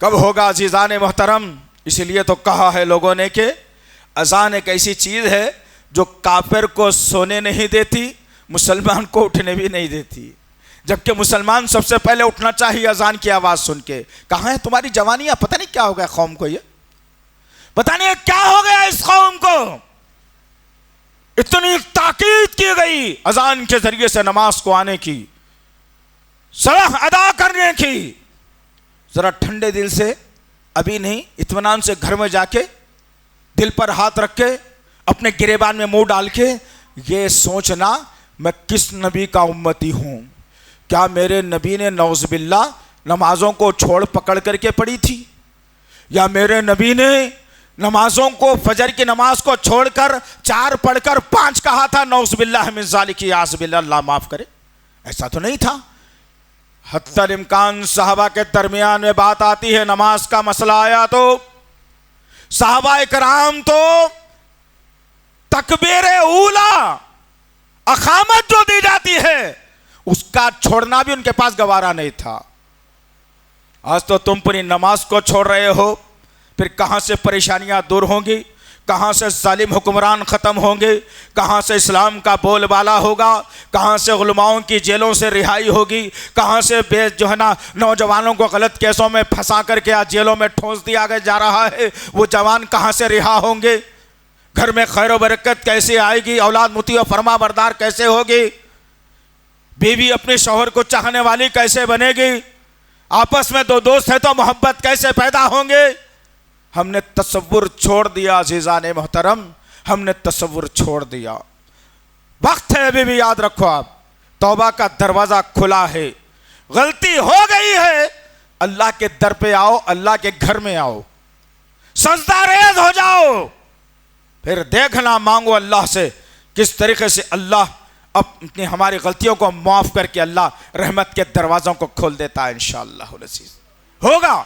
کب ہوگا عزیزان محترم؟ اسی لیے تو کہا ہے لوگوں نے کہ اذان ایک ایسی چیز ہے جو کافر کو سونے نہیں دیتی, مسلمان کو اٹھنے بھی نہیں دیتی. جبکہ مسلمان سب سے پہلے اٹھنا چاہیے اذان کی آواز سن کے. کہاں ہے تمہاری جوانیاں؟ پتہ نہیں کیا ہو گیا قوم کو, یہ پتہ نہیں کیا ہو گیا اس قوم کو. اتنی تاکید کی گئی اذان کے ذریعے سے نماز کو آنے کی, صلاح ادا کرنے کی. ذرا ٹھنڈے دل سے, ابھی نہیں, اطمینان سے گھر میں جا کے دل پر ہاتھ رکھ کے اپنے گریبان میں منہ ڈال کے یہ سوچنا میں کس نبی کا امتی ہوں. کیا میرے نبی نے نعوذ باللہ نمازوں کو چھوڑ پکڑ کر کے پڑھی تھی, یا میرے نبی نے نمازوں کو فجر کی نماز کو چھوڑ کر 4 پڑھ کر 5 کہا تھا نعوذ باللہ من ذالک, یاذ باللہ, اللہ معاف کرے؟ ایسا تو نہیں تھا. حتی الامکان صحابہ کے درمیان میں بات آتی ہے, نماز کا مسئلہ آیا تو صحابہ کرام تو تکبیر اولا, اقامت جو دی جاتی ہے, اس کا چھوڑنا بھی ان کے پاس گوارا نہیں تھا. آج تو تم پوری نماز کو چھوڑ رہے ہو, پھر کہاں سے پریشانیاں دور ہوں گی، کہاں سے ظالم حکمران ختم ہوں گے، کہاں سے اسلام کا بول بالا ہوگا، کہاں سے علماؤں کی جیلوں سے رہائی ہوگی، کہاں سے جو ہے نا نوجوانوں کو غلط کیسوں میں پھنسا کر کے آج جیلوں میں ٹھونس دیا جا رہا ہے، وہ جوان کہاں سے رہا ہوں گے، گھر میں خیر و برکت کیسے آئے گی، اولاد مطیع و فرما بردار کیسے ہوگی، بیوی اپنے شوہر کو چاہنے والی کیسے بنے گی، آپس میں دو دوست ہیں تو محبت کیسے پیدا ہوں گے۔ ہم نے تصور چھوڑ دیا عزیزان محترم، ہم نے تصور چھوڑ دیا۔ وقت ہے ابھی بھی، یاد رکھو آپ، توبہ کا دروازہ کھلا ہے، غلطی ہو گئی ہے، اللہ کے در پہ آؤ، اللہ کے گھر میں آؤ، سجدہ ریز ہو جاؤ، پھر دیکھنا مانگو اللہ سے کس طریقے سے اللہ اپنی ہماری غلطیوں کو معاف کر کے اللہ رحمت کے دروازوں کو کھول دیتا ہے انشاءاللہ العزیز۔ ہوگا،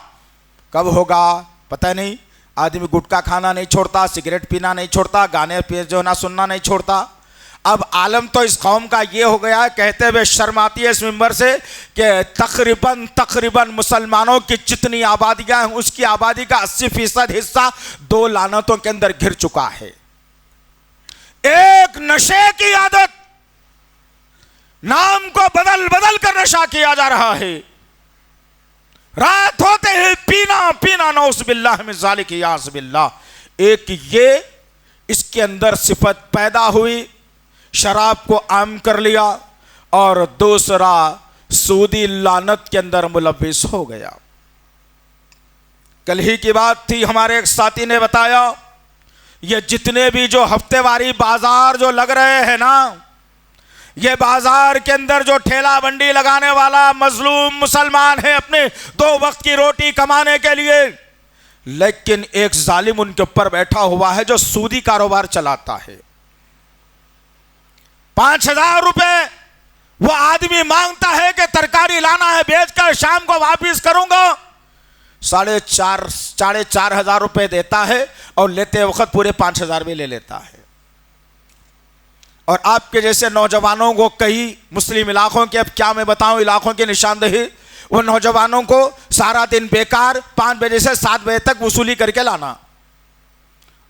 کب ہوگا پتہ نہیں۔ آدمی گٹکا کھانا نہیں چھوڑتا، سگریٹ پینا نہیں چھوڑتا، گانے جو نہ سننا نہیں چھوڑتا۔ اب عالم تو اس قوم کا یہ ہو گیا ہے، کہتے ہوئے شرم آتی ہے اس منبر سے کہ تقریباً مسلمانوں کی جتنی آبادیاں ہیں اس کی آبادی کا 80% حصہ دو لعنتوں کے اندر گھر چکا ہے۔ ایک نشے کی عادت، نام کو بدل بدل کر نشہ کیا جا رہا ہے، رات ہوتے ہی پینا نعوذ باللہ من ذالک یعوذ باللہ۔ ایک یہ اس کے اندر صفت پیدا ہوئی، شراب کو عام کر لیا، اور دوسرا سودی لعنت کے اندر ملوث ہو گیا۔ کل ہی کی بات تھی، ہمارے ایک ساتھی نے بتایا یہ جتنے بھی جو ہفتے واری بازار جو لگ رہے ہیں نا، یہ بازار کے اندر جو ٹھیلا بنڈی لگانے والا مظلوم مسلمان ہے اپنے 2 وقت کی روٹی کمانے کے لیے، لیکن ایک ظالم ان کے اوپر بیٹھا ہوا ہے جو سودی کاروبار چلاتا ہے۔ 5000 روپے وہ آدمی مانگتا ہے کہ ترکاری لانا ہے، بیچ کر شام کو واپس کروں گا، 4,500 روپے دیتا ہے اور لیتے وقت پورے 5000 بھی لے لیتا ہے۔ اور آپ کے جیسے نوجوانوں کو کئی مسلم علاقوں کے، اب کیا میں بتاؤں علاقوں کی نشاندہی، وہ نوجوانوں کو سارا دن بیکار 5 بجے سے 7 بجے تک وصولی کر کے لانا۔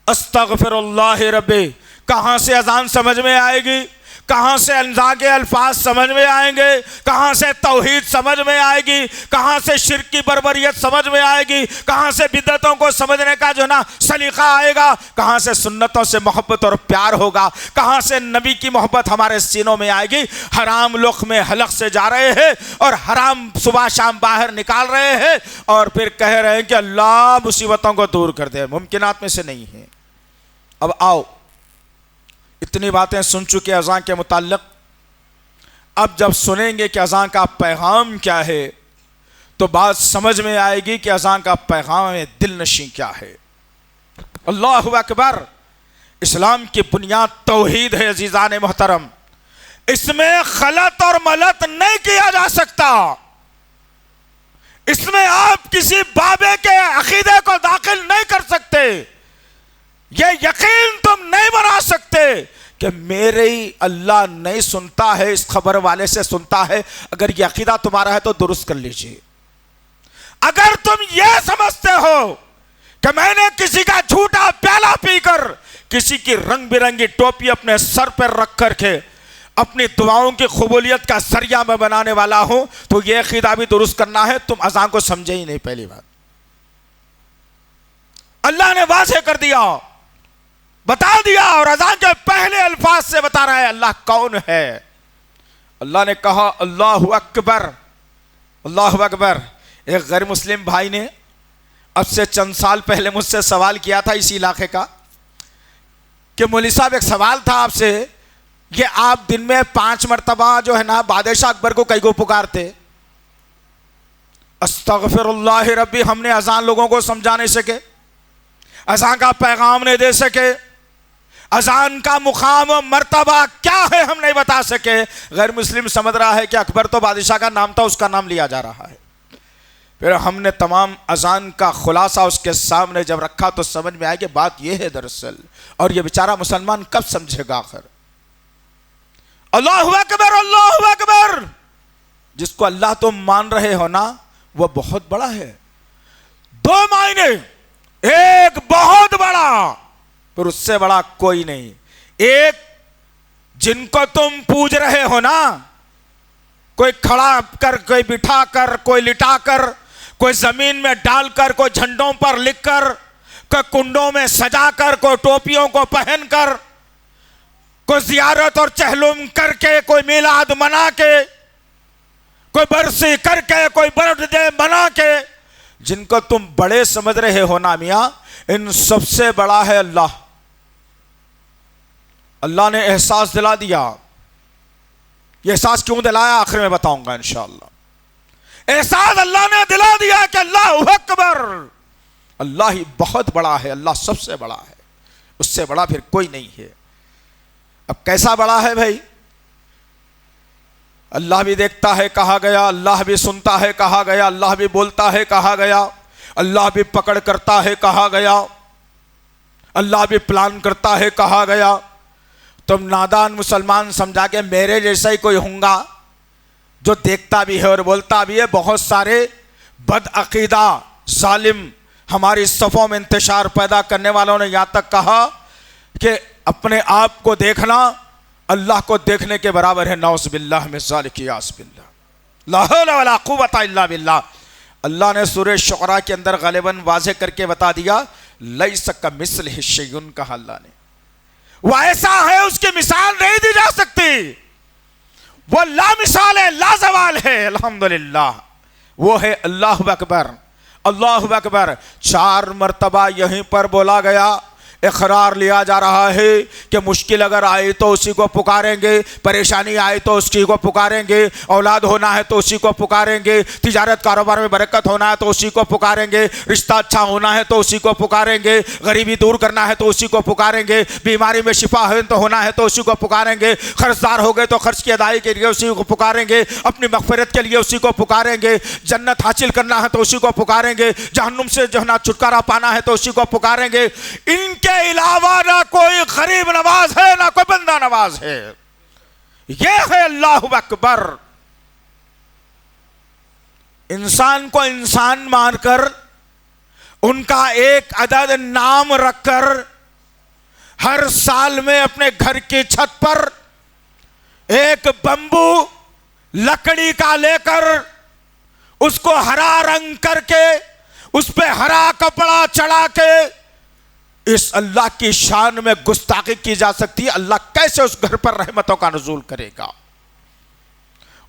استغفر اللہ ربی، کہاں سے اذان سمجھ میں آئے گی، کہاں سے انزا کے الفاظ سمجھ میں آئیں گے، کہاں سے توحید سمجھ میں آئے گی، کہاں سے شرک کی بربریت سمجھ میں آئے گی، کہاں سے بدعتوں کو سمجھنے کا جو نا سلیقہ آئے گا، کہاں سے سنتوں سے محبت اور پیار ہوگا، کہاں سے نبی کی محبت ہمارے سینوں میں آئے گی۔ حرام لقمے میں حلق سے جا رہے ہیں اور حرام صبح شام باہر نکال رہے ہیں اور پھر کہہ رہے ہیں کہ اللہ مصیبتوں کو دور کر دے، ممکنات میں سے نہیں ہے۔ اب آؤ، اتنی باتیں سن چکے اذان کے متعلق، اب جب سنیں گے کہ اذان کا پیغام کیا ہے تو بات سمجھ میں آئے گی کہ اذان کا پیغام دل نشیں کیا ہے۔ اللہ اکبر۔ اسلام کی بنیاد توحید ہے عزیزان محترم، اس میں خلط اور ملط نہیں کیا جا سکتا، اس میں آپ کسی بابے کے عقیدے کو داخل نہیں کر سکتے، یہ یقین تم نہیں بنا سکتے کہ میری اللہ نہیں سنتا ہے، اس خبر والے سے سنتا ہے۔ اگر یہ عقیدہ تمہارا ہے تو درست کر لیجئے۔ اگر تم یہ سمجھتے ہو کہ میں نے کسی کا جھوٹا پیالہ پی کر، کسی کی رنگ برنگی ٹوپی اپنے سر پر رکھ کر کے اپنی دعاؤں کی قبولیت کا ذریعہ میں بنانے والا ہوں، تو یہ عقیدہ بھی درست کرنا ہے۔ تم اذان کو سمجھے ہی نہیں۔ پہلی بات اللہ نے واضح کر دیا، بتا دیا، اور اذان کے پہلے الفاظ سے بتا رہا ہے اللہ کون ہے۔ اللہ نے کہا اللہ اکبر، اللہ اکبر۔ ایک غیر مسلم بھائی نے اب سے چند سال پہلے مجھ سے سوال کیا تھا اسی علاقے کا کہ مولوی صاحب ایک سوال تھا آپ سے، یہ آپ دن میں 5 مرتبہ جو ہے نا بادشاہ اکبر کو کئی کو پکارتے؟ استغفر اللہ ربی، ہم نے اذان لوگوں کو سمجھا نہیں سکے، اذان کا پیغام نہیں دے سکے، اذان کا مقام و مرتبہ کیا ہے ہم نہیں بتا سکے۔ غیر مسلم سمجھ رہا ہے کہ اکبر تو بادشاہ کا نام تھا، اس کا نام لیا جا رہا ہے۔ پھر ہم نے تمام اذان کا خلاصہ اس کے سامنے جب رکھا تو سمجھ میں آیا کہ بات یہ ہے دراصل، اور یہ بیچارہ مسلمان کب سمجھے گا آخر۔ اللہ اکبر، اللہ اکبر، جس کو اللہ تم مان رہے ہو نا وہ بہت بڑا ہے۔ 2 معنی، ایک بہت بڑا، پھر اس سے بڑا کوئی نہیں۔ ایک جن کو تم پوج رہے ہو نا، کوئی کھڑا کر، کوئی بٹھا کر، کوئی لٹا کر، کوئی زمین میں ڈال کر، کوئی جھنڈوں پر لکھ کر، کوئی کنڈوں میں سجا کر، کوئی ٹوپیوں کو پہن کر، کوئی زیارت اور چہلم کر کے، کوئی میلاد منا کے، کوئی برسی کر کے، کوئی برتھ ڈے منا کے، جن کو تم بڑے سمجھ رہے ہو نا میاں، ان سب سے بڑا ہے اللہ۔ اللہ نے احساس دلا دیا۔ یہ احساس کیوں دلایا آخر میں بتاؤں گا انشاءاللہ۔ احساس اللہ نے دلا دیا کہ اللہ اکبر، اللہ ہی بہت بڑا ہے، اللہ سب سے بڑا ہے، اس سے بڑا پھر کوئی نہیں ہے۔ اب کیسا بڑا ہے بھائی؟ اللہ بھی دیکھتا ہے کہا گیا، اللہ بھی سنتا ہے کہا گیا، اللہ بھی بولتا ہے کہا گیا، اللہ بھی پکڑ کرتا ہے کہا گیا، اللہ بھی پلان کرتا ہے کہا گیا۔ تم نادان مسلمان سمجھا کہ میرے جیسا ہی کوئی ہوں گا جو دیکھتا بھی ہے اور بولتا بھی ہے۔ بہت سارے بد عقیدہ ظالم ہماری صفوں میں انتشار پیدا کرنے والوں نے یہاں تک کہا کہ اپنے آپ کو دیکھنا اللہ کو دیکھنے کے برابر ہے۔ نعوذ باللہ من ذالک، یاذ باللہ، لا حول ولا قوت الا باللہ۔ اللہ نے سورہ شعراء کے اندر غالباً واضح کر کے بتا دیا، لیس کمثلہ شیء، کہا اللہ نے، وہ ایسا ہے اس کی مثال نہیں دی جا سکتی، وہ لا مثال ہے، لا زوال ہے۔ الحمدللہ، وہ ہے اللہ اکبر، اللہ اکبر۔ 4 مرتبہ یہیں پر بولا گیا، اقرار لیا جا رہا ہے کہ مشکل اگر آئی تو اسی کو پکاریں گے، پریشانی آئی تو اسی کو پکاریں گے، اولاد ہونا ہے تو اسی کو پکاریں گے، تجارت کاروبار میں برکت ہونا ہے تو اسی کو پکاریں گے، رشتہ اچھا ہونا ہے تو اسی کو پکاریں گے، غریبی دور کرنا ہے تو اسی کو پکاریں گے، بیماری میں شفا ہونا ہے تو اسی کو پکاریں گے، قرض دار ہو گئے تو قرض کی ادائیگی کے لیے اسی کو پکاریں گے، اپنی مغفرت کے لیے اسی کو پکاریں گے، جنت حاصل کرنا ہے تو اسی کو پکاریں گے، جہنم سے جو ہے نا چھٹکارا پانا ہے تو اسی کو پکاریں گے۔ ان کے علاوہ نہ کوئی غریب نواز ہے، نہ کوئی بندہ نواز ہے۔ یہ ہے اللہ اکبر۔ انسان کو انسان مان کر، ان کا ایک عدد نام رکھ کر، ہر سال میں اپنے گھر کی چھت پر ایک بمبو لکڑی کا لے کر اس کو ہرا رنگ کر کے، اس پہ ہرا کپڑا چڑھا کے اس اللہ کی شان میں گستاخی کی جا سکتی ہے؟ اللہ کیسے اس گھر پر رحمتوں کا نزول کرے گا؟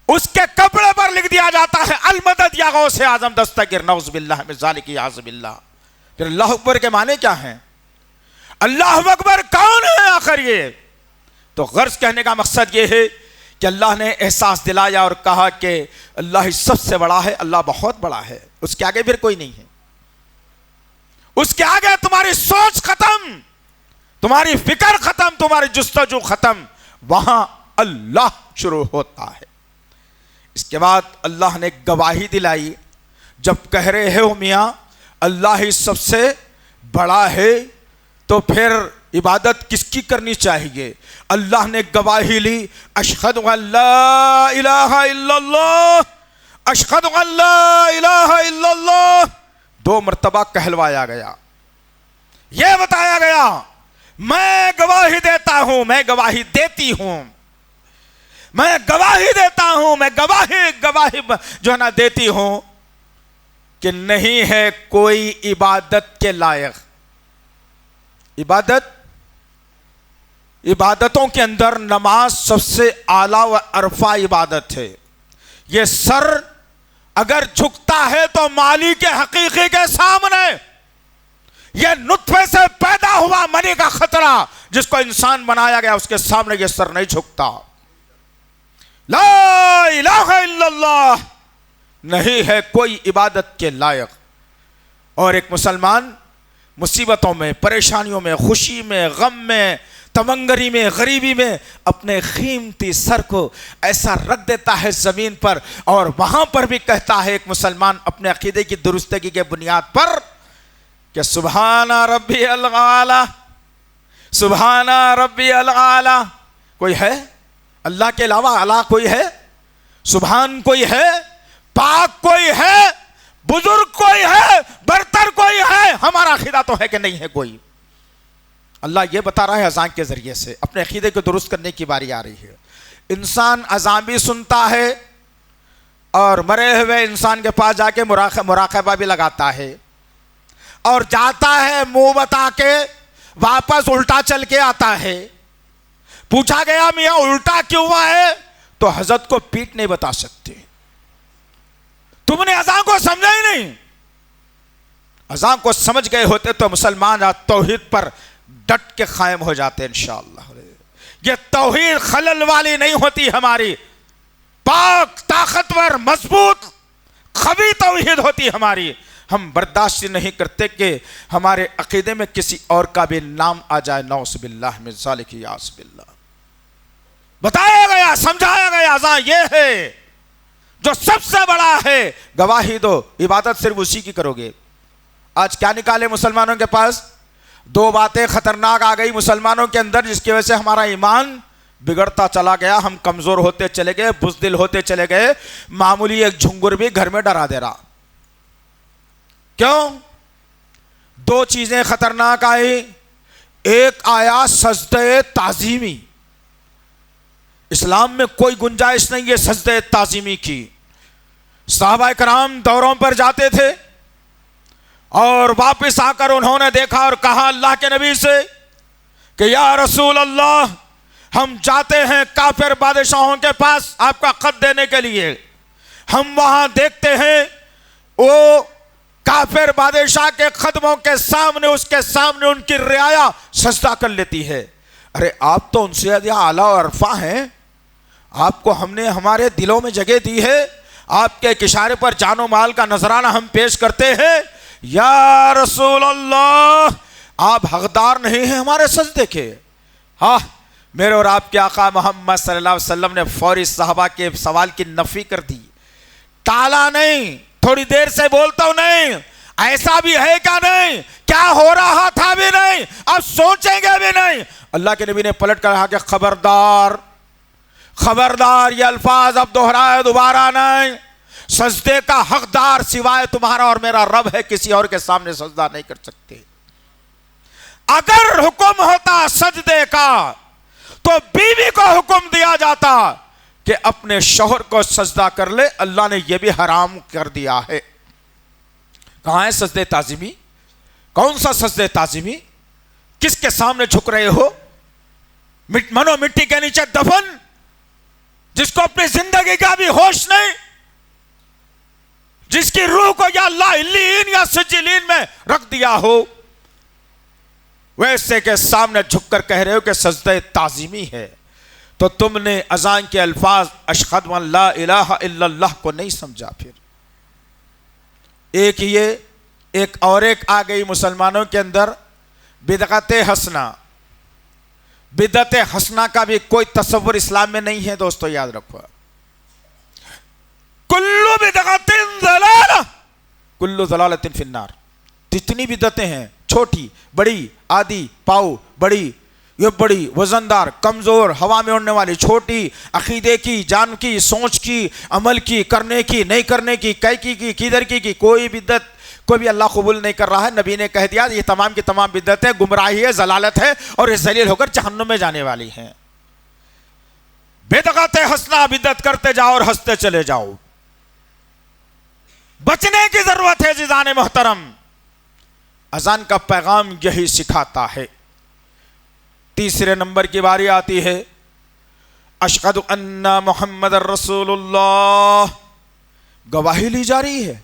اس کے کپڑے پر لکھ دیا جاتا ہے المدد یا غوث اعظم دستگیر، نعوذ باللہ من ذالک، یعوذ باللہ۔ پھر اللہ اکبر کے معنی کیا ہیں؟ اللہ اکبر کون ہے آخر یہ؟ تو غرض کہنے کا مقصد یہ ہے کہ اللہ نے احساس دلایا اور کہا کہ اللہ ہی سب سے بڑا ہے، اللہ بہت بڑا ہے، اس کے آگے پھر کوئی نہیں ہے، اس کے آگے تمہاری سوچ ختم، تمہاری فکر ختم، تمہاری جستجو ختم، وہاں اللہ شروع ہوتا ہے۔ اس کے بعد اللہ نے گواہی دلائی، جب کہہ رہے ہو میاں اللہ ہی سب سے بڑا ہے تو پھر عبادت کس کی کرنی چاہیے؟ اللہ نے گواہی لی، اشہد ان لا الہ الا اللہ، اشہد ان لا الہ الا اللہ، 2 مرتبہ کہلوایا گیا، یہ بتایا گیا میں گواہی دیتا ہوں، میں گواہی دیتی ہوں، میں گواہی دیتا ہوں، میں گواہی جو ہے نا دیتی ہوں کہ نہیں ہے کوئی عبادت کے لائق۔ عبادتوں کے اندر نماز سب سے اعلیٰ و ارفع عبادت ہے۔ یہ سر اگر جھکتا ہے تو مالک حقیقی کے سامنے، یہ نطفے سے پیدا ہوا منی کا خطرہ جس کو انسان بنایا گیا اس کے سامنے یہ سر نہیں جھکتا۔ لا الہ الا اللہ، نہیں ہے کوئی عبادت کے لائق۔ اور ایک مسلمان مصیبتوں میں، پریشانیوں میں، خوشی میں، غم میں، تمنگری میں، غریبی میں اپنے قیمتی سر کو ایسا رکھ دیتا ہے زمین پر، اور وہاں پر بھی کہتا ہے ایک مسلمان اپنے عقیدے کی درستگی کے بنیاد پر کہ سبحان ربی العالی، سبحان ربی العالی۔ کوئی ہے اللہ کے علاوہ؟ اعلیٰ کوئی ہے؟ سبحان کوئی ہے؟ پاک کوئی ہے؟ بزرگ کوئی ہے؟ برتر کوئی ہے؟ ہمارا تمہارا عقیدہ تو ہے کہ نہیں ہے کوئی؟ اللہ یہ بتا رہا ہے اذان کے ذریعے سے، اپنے عقیدے کو درست کرنے کی باری آ رہی ہے۔ انسان اذان بھی سنتا ہے اور مرے ہوئے انسان کے پاس جا کے مراقبہ بھی لگاتا ہے، اور جاتا ہے منہ بتا کے واپس الٹا چل کے آتا ہے۔ پوچھا گیا میاں الٹا کیوں ہوا ہے؟ تو حضرت کو پیٹ نہیں بتا سکتے۔ تم نے اذان کو سمجھا ہی نہیں۔ اذان کو سمجھ گئے ہوتے تو مسلمان توحید پر ڈٹ کے قائم ہو جاتے انشاءاللہ۔ یہ توحید خلل والی نہیں ہوتی، ہماری پاک طاقتور مضبوط قوی توحید ہوتی ہماری۔ ہم برداشت نہیں کرتے کہ ہمارے عقیدے میں کسی اور کا بھی نام آ جائے، نعوذ باللہ من ذالک، یاذ باللہ۔ بتایا گیا، سمجھایا گیا اذان یہ ہے جو سب سے بڑا ہے، گواہی دو، عبادت صرف اسی کی کرو گے۔ آج کیا نکالے مسلمانوں کے پاس؟ دو باتیں خطرناک آ گئی مسلمانوں کے اندر، جس کی وجہ سے ہمارا ایمان بگڑتا چلا گیا، ہم کمزور ہوتے چلے گئے، بزدل ہوتے چلے گئے، معمولی ایک جھنگر بھی گھر میں ڈرا دے رہا۔ کیوں؟ دو چیزیں خطرناک آئی۔ ایک آیا سجدہ تعظیمی، اسلام میں کوئی گنجائش نہیں ہے سجدہ تعظیمی کی۔ صحابہ کرام دوروں پر جاتے تھے اور واپس آ کر انہوں نے دیکھا اور کہا اللہ کے نبی سے کہ یا رسول اللہ، ہم جاتے ہیں کافر بادشاہوں کے پاس آپ کا خط دینے کے لیے، ہم وہاں دیکھتے ہیں وہ کافر بادشاہ کے قدموں کے سامنے، اس کے سامنے ان کی رعایا سجدہ کر لیتی ہے۔ ارے آپ تو ان سے اعلیٰ و عرفہ ہیں، آپ کو ہم نے ہمارے دلوں میں جگہ دی ہے، آپ کے ایک اشارے پر جان و مال کا نذرانہ ہم پیش کرتے ہیں۔ یا رسول اللہ، آپ حقدار نہیں ہیں ہمارے سجدے کے۔ ہاں، میرے اور آپ کے آقا محمد صلی اللہ علیہ وسلم نے فوری صحابہ کے سوال کی نفی کر دی، ٹالا نہیں، تھوڑی دیر سے بولتا ہوں نہیں، ایسا بھی ہے کیا نہیں، کیا ہو رہا تھا بھی نہیں، اب سوچیں گے بھی نہیں۔ اللہ کے نبی نے پلٹ کر کہا کہ خبردار خبردار، یہ الفاظ اب دہرائے دوبارہ نہیں، سجدے کا حقدار سوائے تمہارا اور میرا رب ہے، کسی اور کے سامنے سجدہ نہیں کر سکتے۔ اگر حکم ہوتا سجدے کا تو بیوی کو حکم دیا جاتا کہ اپنے شوہر کو سجدہ کر لے، اللہ نے یہ بھی حرام کر دیا ہے۔ کہاں ہے سجدہ تعظیمی؟ کون سا سجدہ تعظیمی؟ کس کے سامنے جھک رہے ہو؟ منو مٹی کے نیچے دفن، جس کو اپنی زندگی کا بھی ہوش نہیں، جس کی روح کو یا اللہ علیین یا سجلین میں رکھ دیا ہو، ویسے کے سامنے جھک کر کہہ رہے ہو کہ سجدہ تعظیمی ہے۔ تو تم نے اذان کے الفاظ اشہد ان لا الہ الا اللہ کو نہیں سمجھا۔ پھر ایک یہ ایک اور ایک آ گئی مسلمانوں کے اندر بدعت حسنہ۔ بدعت حسنہ کا بھی کوئی تصور اسلام میں نہیں ہے دوستو، یاد رکھو۔ کلو بدعت ضلالہ، کلو ضلالۃ فی النار۔ جتنی بدعتیں ہیں، چھوٹی بڑی، آدھی پاؤ بڑی، یہ بڑی وزندار کمزور ہوا میں اڑنے والی، چھوٹی عقیدے کی، جان کی، سوچ کی، عمل کی، کرنے کی، نہیں کرنے کی، کیکی کی، کدھر کی کوئی بدعت کوئی بھی اللہ قبول نہیں کر رہا ہے۔ نبی نے کہہ دیا یہ تمام کی تمام بدعت ہے، گمراہی ہے، ضلالت ہے، اور یہ ذلیل ہو کر جہنم میں جانے والی ہیں۔ بدعت حسنہ، بدعت کرتے جاؤ اور ہنستے چلے جاؤ۔ بچنے کی ضرورت ہے عزیزان محترم۔ اذان کا پیغام یہی سکھاتا ہے۔ تیسرے نمبر کی باری آتی ہے، اشہد ان محمد رسول اللہ۔ گواہی لی جا رہی ہے،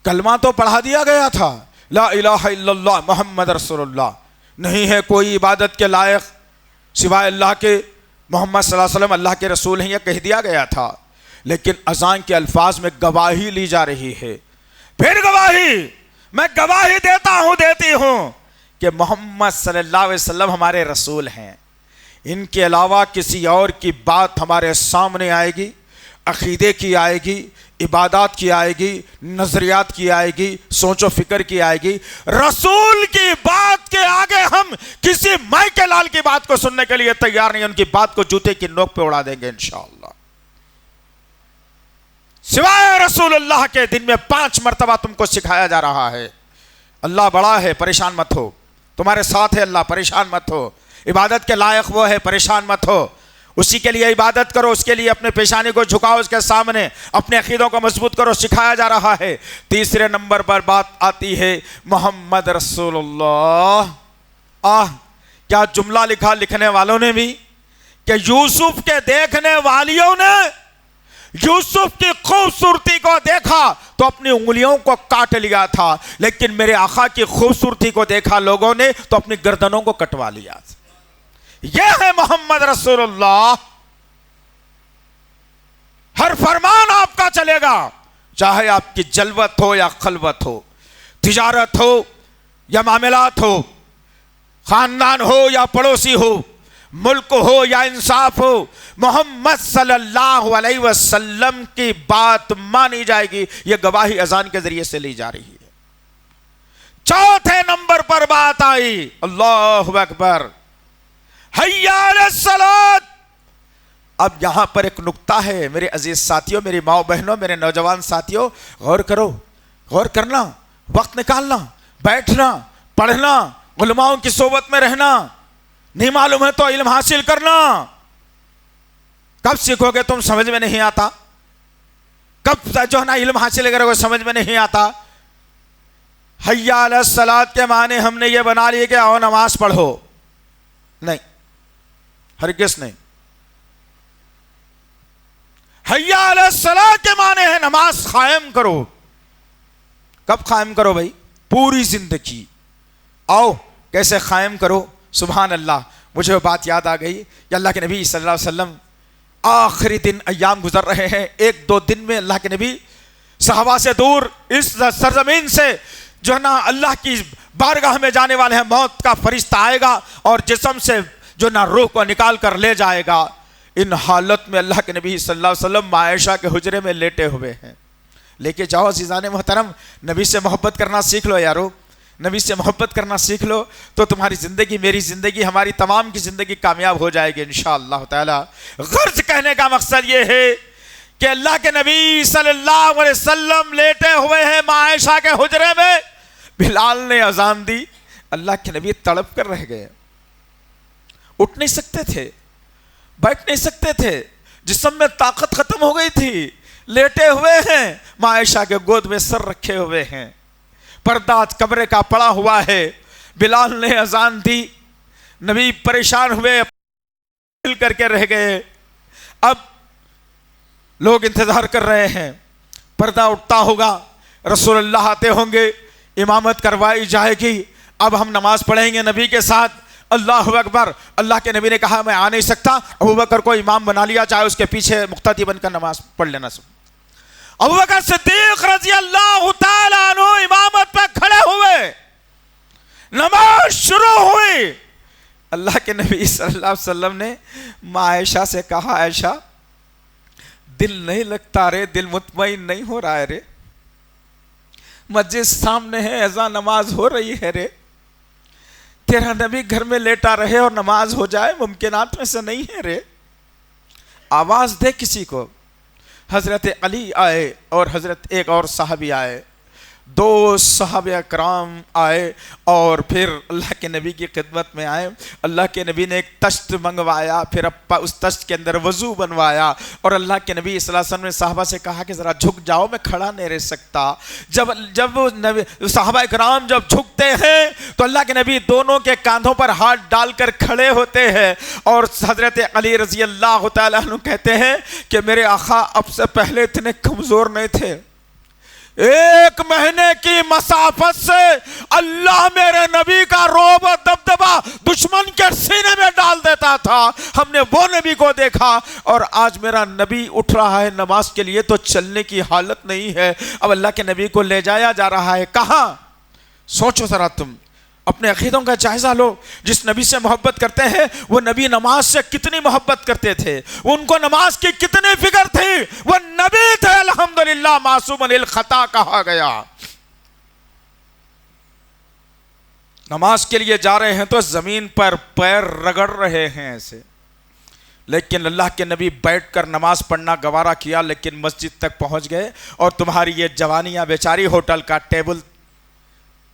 کلمہ تو پڑھا دیا گیا تھا، لا الہ الا اللہ محمد رسول اللہ، نہیں ہے کوئی عبادت کے لائق سوائے اللہ کے، محمد صلی اللہ علیہ وسلم اللہ کے رسول ہیں، یہ کہہ دیا گیا تھا، لیکن اذان کے الفاظ میں گواہی لی جا رہی ہے۔ پھر گواہی، میں گواہی دیتا ہوں، دیتی ہوں کہ محمد صلی اللہ علیہ وسلم ہمارے رسول ہیں، ان کے علاوہ کسی اور کی بات ہمارے سامنے آئے گی، عقیدے کی آئے گی، عبادات کی آئے گی، نظریات کی آئے گی، سوچ و فکر کی آئے گی، رسول کی بات کے آگے ہم کسی مائی کے لال کی بات کو سننے کے لیے تیار نہیں، ان کی بات کو جوتے کی نوک پہ اڑا دیں گے انشاءاللہ۔ سوائے رسول اللہ کے دن میں 5 مرتبہ تم کو سکھایا جا رہا ہے، اللہ بڑا ہے پریشان مت ہو، تمہارے ساتھ ہے اللہ پریشان مت ہو، عبادت کے لائق وہ ہے پریشان مت ہو، اسی کے لیے عبادت کرو، اس کے لیے اپنے پیشانی کو جھکاؤ اس کے سامنے، اپنے عقیدوں کو مضبوط کرو، سکھایا جا رہا ہے۔ تیسرے نمبر پر بات آتی ہے محمد رسول اللہ۔ کیا جملہ لکھا لکھنے والوں نے بھی کہ یوسف کے دیکھنے والیوں نے یوسف کی خوبصورتی کو دیکھا تو اپنی انگلیوں کو کاٹ لیا تھا، لیکن میرے آقا کی خوبصورتی کو دیکھا لوگوں نے تو اپنی گردنوں کو کٹوا لیا۔ یہ ہے محمد رسول اللہ۔ ہر فرمان آپ کا چلے گا، چاہے آپ کی جلوت ہو یا خلوت ہو، تجارت ہو یا معاملات ہو، خاندان ہو یا پڑوسی ہو، ملک ہو یا انصاف ہو، محمد صلی اللہ علیہ وسلم کی بات مانی جائے گی۔ یہ گواہی اذان کے ذریعے سے لی جا رہی ہے۔ چوتھے نمبر پر بات آئی، اللہ اکبر، حی علی الصلاۃ۔ اب یہاں پر ایک نکتہ ہے میرے عزیز ساتھیوں، میری ماؤں بہنوں، میرے نوجوان ساتھیوں، غور کرو، غور کرنا، وقت نکالنا، بیٹھنا، پڑھنا، علماؤں کی صحبت میں رہنا، نہیں معلوم ہے تو علم حاصل کرنا۔ کب سیکھو گے تم سمجھ میں نہیں آتا، کب جو ہے نا علم حاصل کرو گے سمجھ میں نہیں آتا۔ حی علی الصلاۃ کے معنی ہم نے یہ بنا لیے کہ آؤ نماز پڑھو، نہیں، ہرگز نہیں۔ حی علی الصلاۃ کے معنی ہے نماز قائم کرو۔ کب قائم کرو بھائی؟ پوری زندگی۔ آؤ کیسے قائم کرو؟ سبحان اللہ، مجھے وہ بات یاد آ گئی کہ اللہ کے نبی صلی اللہ علیہ وسلم آخری دن ایام گزر رہے ہیں، ایک دو دن میں اللہ کے نبی صحابہ سے دور اس سرزمین سے جو ہے نا اللہ کی بارگاہ میں جانے والے ہیں، موت کا فرشتہ آئے گا اور جسم سے جو نا روح کو نکال کر لے جائے گا۔ ان حالت میں اللہ کے نبی صلی اللہ علیہ وسلم عائشہ کے حجرے میں لیٹے ہوئے ہیں۔ لے کے جاؤ عزیزان محترم، نبی سے محبت کرنا سیکھ لو یارو، نبی سے محبت کرنا سیکھ لو تو تمہاری زندگی، میری زندگی، ہماری تمام کی زندگی کامیاب ہو جائے گی انشاءاللہ تعالی۔ غرض کہنے کا مقصد یہ ہے کہ اللہ کے نبی صلی اللہ علیہ وسلم لیٹے ہوئے ہیں عائشہ کے حجرے میں، بلال نے اذان دی، اللہ کے نبی تڑپ کر رہ گئے، اٹھ نہیں سکتے تھے، بیٹھ نہیں سکتے تھے، جسم میں طاقت ختم ہو گئی تھی، لیٹے ہوئے ہیں، عائشہ کے گود میں سر رکھے ہوئے ہیں، پردہ کمرے کا پڑا ہوا ہے، بلال نے اذان دی، نبی پریشان ہوئے، مل کر کے رہ گئے۔ اب لوگ انتظار کر رہے ہیں، پردہ اٹھتا ہوگا، رسول اللہ آتے ہوں گے، امامت کروائی جائے گی، اب ہم نماز پڑھیں گے نبی کے ساتھ۔ اللہ اکبر، اللہ کے نبی نے کہا میں آ نہیں سکتا، ابوبکر کو امام بنا لیا، چاہے اس کے پیچھے مقتدی بن کر نماز پڑھ لینا۔ ابوبکر صدیق رضی اللہ تعالیٰ عنہ امامت پہ کھڑے ہوئے، نماز شروع ہوئی۔ اللہ کے نبی صلی اللہ علیہ وسلم نے عائشہ سے کہا، عائشہ دل نہیں لگتا رے، دل مطمئن نہیں ہو رہا ہے رے، مسجد سامنے ہے، اذان نماز ہو رہی ہے رے، تیرا نبی گھر میں لیٹا رہے اور نماز ہو جائے ممکنات میں سے نہیں ہے رے، آواز دے کسی کو۔ حضرت علی آئے اور حضرت ایک اور صحابی آئے، دو صحابہ اکرام آئے اور پھر اللہ کے نبی کی خدمت میں آئے۔ اللہ کے نبی نے ایک تشت منگوایا، پھر اس تشت کے اندر وضو بنوایا اور اللہ کے نبی صلی اللہ علیہ وسلم نے صحابہ سے کہا کہ ذرا جھک جاؤ، میں کھڑا نہیں رہ سکتا۔ جب صحابہ اکرام جب جھکتے ہیں تو اللہ کے نبی دونوں کے کاندھوں پر ہاتھ ڈال کر کھڑے ہوتے ہیں اور حضرت علی رضی اللہ تعالیٰ عنہ کہتے ہیں کہ میرے آقا اب سے پہلے اتنے کمزور نہیں تھے، 1 مہینے کی مسافت سے اللہ میرے نبی کا رعب و دبدبا دشمن کے سینے میں ڈال دیتا تھا، ہم نے وہ نبی کو دیکھا، اور آج میرا نبی اٹھ رہا ہے نماز کے لیے تو چلنے کی حالت نہیں ہے، اب اللہ کے نبی کو لے جایا جا رہا ہے کہاں؟ سوچو ذرا، تم اپنے عقیدوں کا جائزہ لو۔ جس نبی سے محبت کرتے ہیں وہ نبی نماز سے کتنی محبت کرتے تھے، ان کو نماز کی کتنی فکر تھی، وہ نبی تھے الحمدللہ معصوم للخطا کہا گیا۔ نماز کے لیے جا رہے ہیں تو زمین پر پیر رگڑ رہے ہیں ایسے، لیکن اللہ کے نبی بیٹھ کر نماز پڑھنا گوارا کیا، لیکن مسجد تک پہنچ گئے اور تمہاری یہ جوانیاں بیچاری ہوٹل کا ٹیبل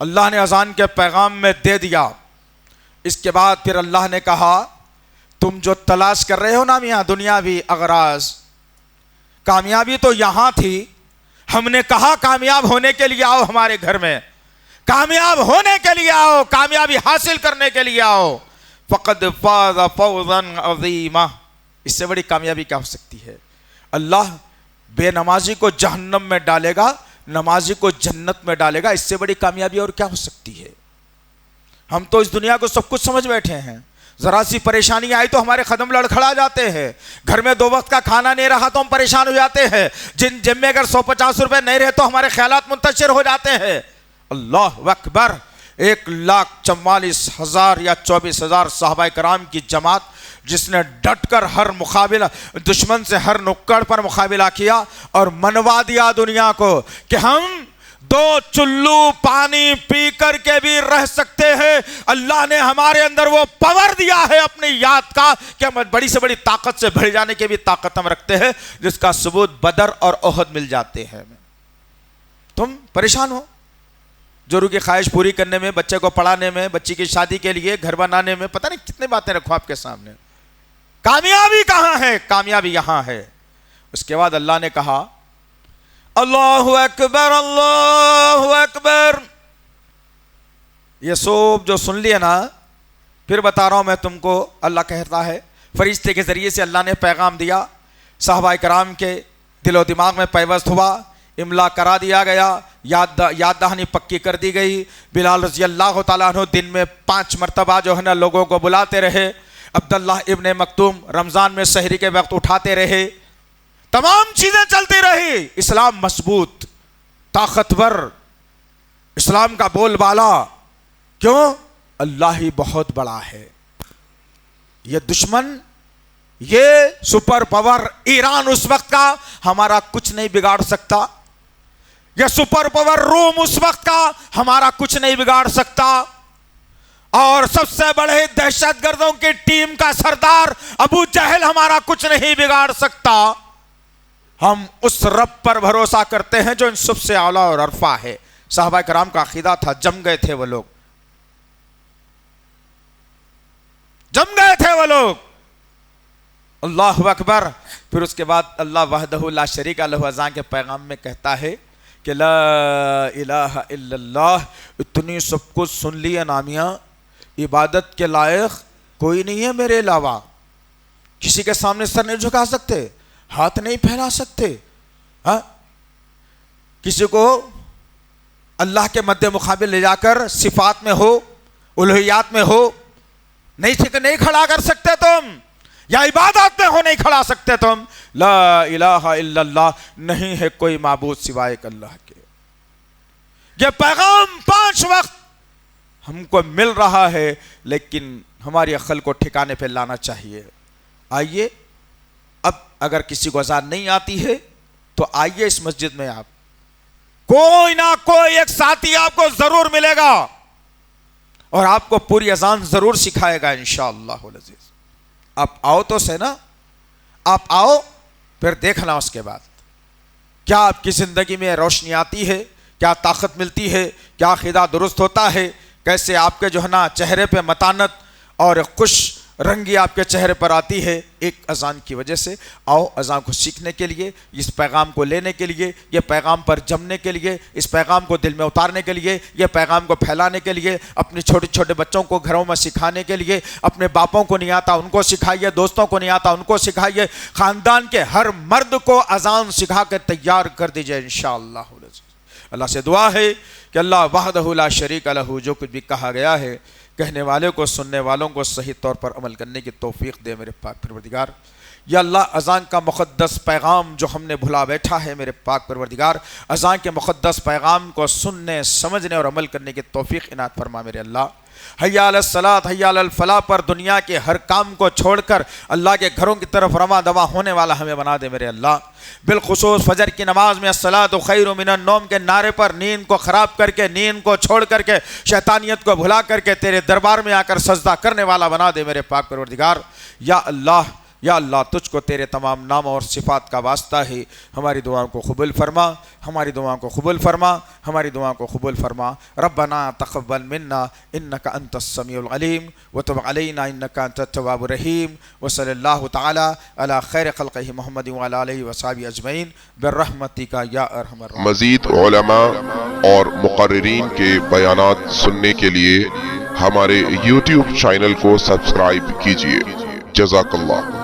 اللہ نے اذان کے پیغام میں دے دیا۔ اس کے بعد پھر اللہ نے کہا تم جو تلاش کر رہے ہو نا میاں دنیاوی اغراض، کامیابی تو یہاں تھی، ہم نے کہا کامیاب ہونے کے لیے آؤ ہمارے گھر میں، کامیاب ہونے کے لیے آؤ، کامیابی حاصل کرنے کے لیے آؤ۔ فقد فاز فوزا عظیما، اس سے بڑی کامیابی کیا ہو سکتی ہے؟ اللہ بے نمازی کو جہنم میں ڈالے گا، نمازی کو جنت میں ڈالے گا، اس سے بڑی کامیابی اور کیا ہو سکتی ہے؟ ہم تو اس دنیا کو سب کچھ سمجھ بیٹھے ہیں، ذرا سی پریشانی آئی تو ہمارے قدم لڑکھڑا جاتے ہیں، گھر میں 2 وقت کا کھانا نہیں رہا تو ہم پریشان ہو جاتے ہیں، جن جیب میں اگر 150 روپے نہیں رہے تو ہمارے خیالات منتشر ہو جاتے ہیں۔ اللہ اکبر، 1,44,000 یا 24,000 صحابہ کرام کی جماعت جس نے ڈٹ کر ہر مقابلہ دشمن سے ہر نکڑ پر مقابلہ کیا اور منوا دیا دنیا کو کہ ہم 2 چلو پانی پی کر کے بھی رہ سکتے ہیں۔ اللہ نے ہمارے اندر وہ پاور دیا ہے اپنی یاد کا کہ ہم بڑی سے بڑی طاقت سے بڑھ جانے کی بھی طاقت ہم رکھتے ہیں، جس کا ثبوت بدر اور احد مل جاتے ہیں۔ تم پریشان ہو ضرور کی خواہش پوری کرنے میں، بچے کو پڑھانے میں، بچی کی شادی کے لیے، گھر بنانے میں، پتہ نہیں کتنے باتیں رکھو آپ کے سامنے۔ کامیابی کہاں ہے؟ کامیابی یہاں ہے۔ اس کے بعد اللہ نے کہا اللہ اکبر اللہ اکبر۔ یہ سب جو سن لیے نا، پھر بتا رہا ہوں میں تم کو، اللہ کہتا ہے فرشتے کے ذریعے سے اللہ نے پیغام دیا، صحابہ کرام کے دل و دماغ میں پیوست ہوا، املا کرا دیا گیا، یاد دہانی پکی کر دی گئی۔ بلال رضی اللہ تعالیٰ عنہ دن میں 5 مرتبہ جو ہے نا لوگوں کو بلاتے رہے، عبداللہ ابن مکتوم رمضان میں سحری کے وقت اٹھاتے رہے، تمام چیزیں چلتی رہی۔ اسلام مضبوط، طاقتور، اسلام کا بول بالا، کیوں؟ اللہ ہی بہت بڑا ہے۔ یہ دشمن، یہ سپر پاور ایران اس وقت کا ہمارا کچھ نہیں بگاڑ سکتا، یہ سپر پاور روم اس وقت کا ہمارا کچھ نہیں بگاڑ سکتا، اور سب سے بڑے دہشت گردوں کی ٹیم کا سردار ابو جہل ہمارا کچھ نہیں بگاڑ سکتا۔ ہم اس رب پر بھروسہ کرتے ہیں جو ان سب سے اعلیٰ اور عرفہ ہے۔ صحابہ کرام کا عقیدہ تھا، جم گئے تھے وہ لوگ، جم گئے تھے وہ لوگ۔ اللہ اکبر۔ پھر اس کے بعد اللہ وحدہ لا شریک لہ اذان کے پیغام میں کہتا ہے کہ لا الہ الا اللہ۔ اتنی سب کچھ سن لیے نامیاں، عبادت کے لائق کوئی نہیں ہے میرے علاوہ، کسی کے سامنے سر نہیں جھکا سکتے، ہاتھ نہیں پھیلا سکتے، کسی کو اللہ کے مد مقابل لے جا کر صفات میں ہو، الوہیات میں ہو، نہیں کھڑا کر سکتے تم، یا عبادات میں ہو نہیں کھڑا سکتے تم۔ لا الہ الا اللہ، نہیں ہے کوئی معبود سوائے اللہ کے۔ یہ پیغام 5 وقت ہم کو مل رہا ہے، لیکن ہماری عقل کو ٹھکانے پہ لانا چاہیے۔ آئیے، اب اگر کسی کو اذان نہیں آتی ہے تو آئیے اس مسجد میں، آپ کوئی نہ کوئی ایک ساتھی آپ کو ضرور ملے گا اور آپ کو پوری اذان ضرور سکھائے گا انشاءاللہ العزیز۔ آپ آؤ تو سے نا، آپ آؤ، پھر دیکھنا اس کے بعد کیا آپ کی زندگی میں روشنی آتی ہے، کیا طاقت ملتی ہے، کیا عقیدہ درست ہوتا ہے، کیسے آپ کے جو ہے نا چہرے پہ متانت اور خوش رنگی آپ کے چہرے پر آتی ہے ایک اذان کی وجہ سے۔ آؤ اذان کو سیکھنے کے لیے، اس پیغام کو لینے کے لیے، یہ پیغام پر جمنے کے لیے، اس پیغام کو دل میں اتارنے کے لیے، یہ پیغام کو پھیلانے کے لیے، اپنے چھوٹے چھوٹے بچوں کو گھروں میں سکھانے کے لیے، اپنے باپوں کو نہیں آتا ان کو سکھائیے، دوستوں کو نہیں آتا ان کو سکھائیے، خاندان کے ہر مرد کو اذان سکھا کے تیار کر دیجئے انشاءاللہ۔ اللہ سے دعا ہے کہ اللہ وحدہ لا شریک لہ جو کچھ بھی کہا گیا ہے، کہنے والے کو، سننے والوں کو صحیح طور پر عمل کرنے کی توفیق دے میرے پاک پروردگار۔ یا اللہ اذان کا مقدس پیغام جو ہم نے بھلا بیٹھا ہے میرے پاک پروردگار، اذان کے مقدس پیغام کو سننے، سمجھنے اور عمل کرنے کی توفیق عنایت فرما میرے اللہ۔ حی علی الصلاۃ، حی علی الفلاح پر دنیا کے ہر کام کو چھوڑ کر اللہ کے گھروں کی طرف رواں دوا ہونے والا ہمیں بنا دے میرے اللہ۔ بالخصوص فجر کی نماز میں الصلاۃ خیر من النوم کے نعرے پر نیند کو خراب کر کے، نیند کو چھوڑ کر کے، شیطانیت کو بھلا کر کے تیرے دربار میں آ کر سجدہ کرنے والا بنا دے میرے پاک پروردگار۔ یا اللہ یا اللہ تجھ کو تیرے تمام نام اور صفات کا واسطہ ہے، ہماری دعاؤں کو قبول فرما، ہماری دعاؤں کو قبول فرما، ہماری دعاؤں کو قبول فرما۔ ربنا تقبل منا انک انت السمیع العلیم وتب علینا انک انت التواب الرحیم، وصلی اللہ تعالی علی خیر خلقہ محمد وعلی آلہ وصحبہ اجمعین برحمتک یا ارحم الراحمین۔ مزید علماء اور مقررین کے بیانات سننے کے لیے ہمارے YouTube چینل کو سبسکرائب کیجیے۔ جزاک اللہ۔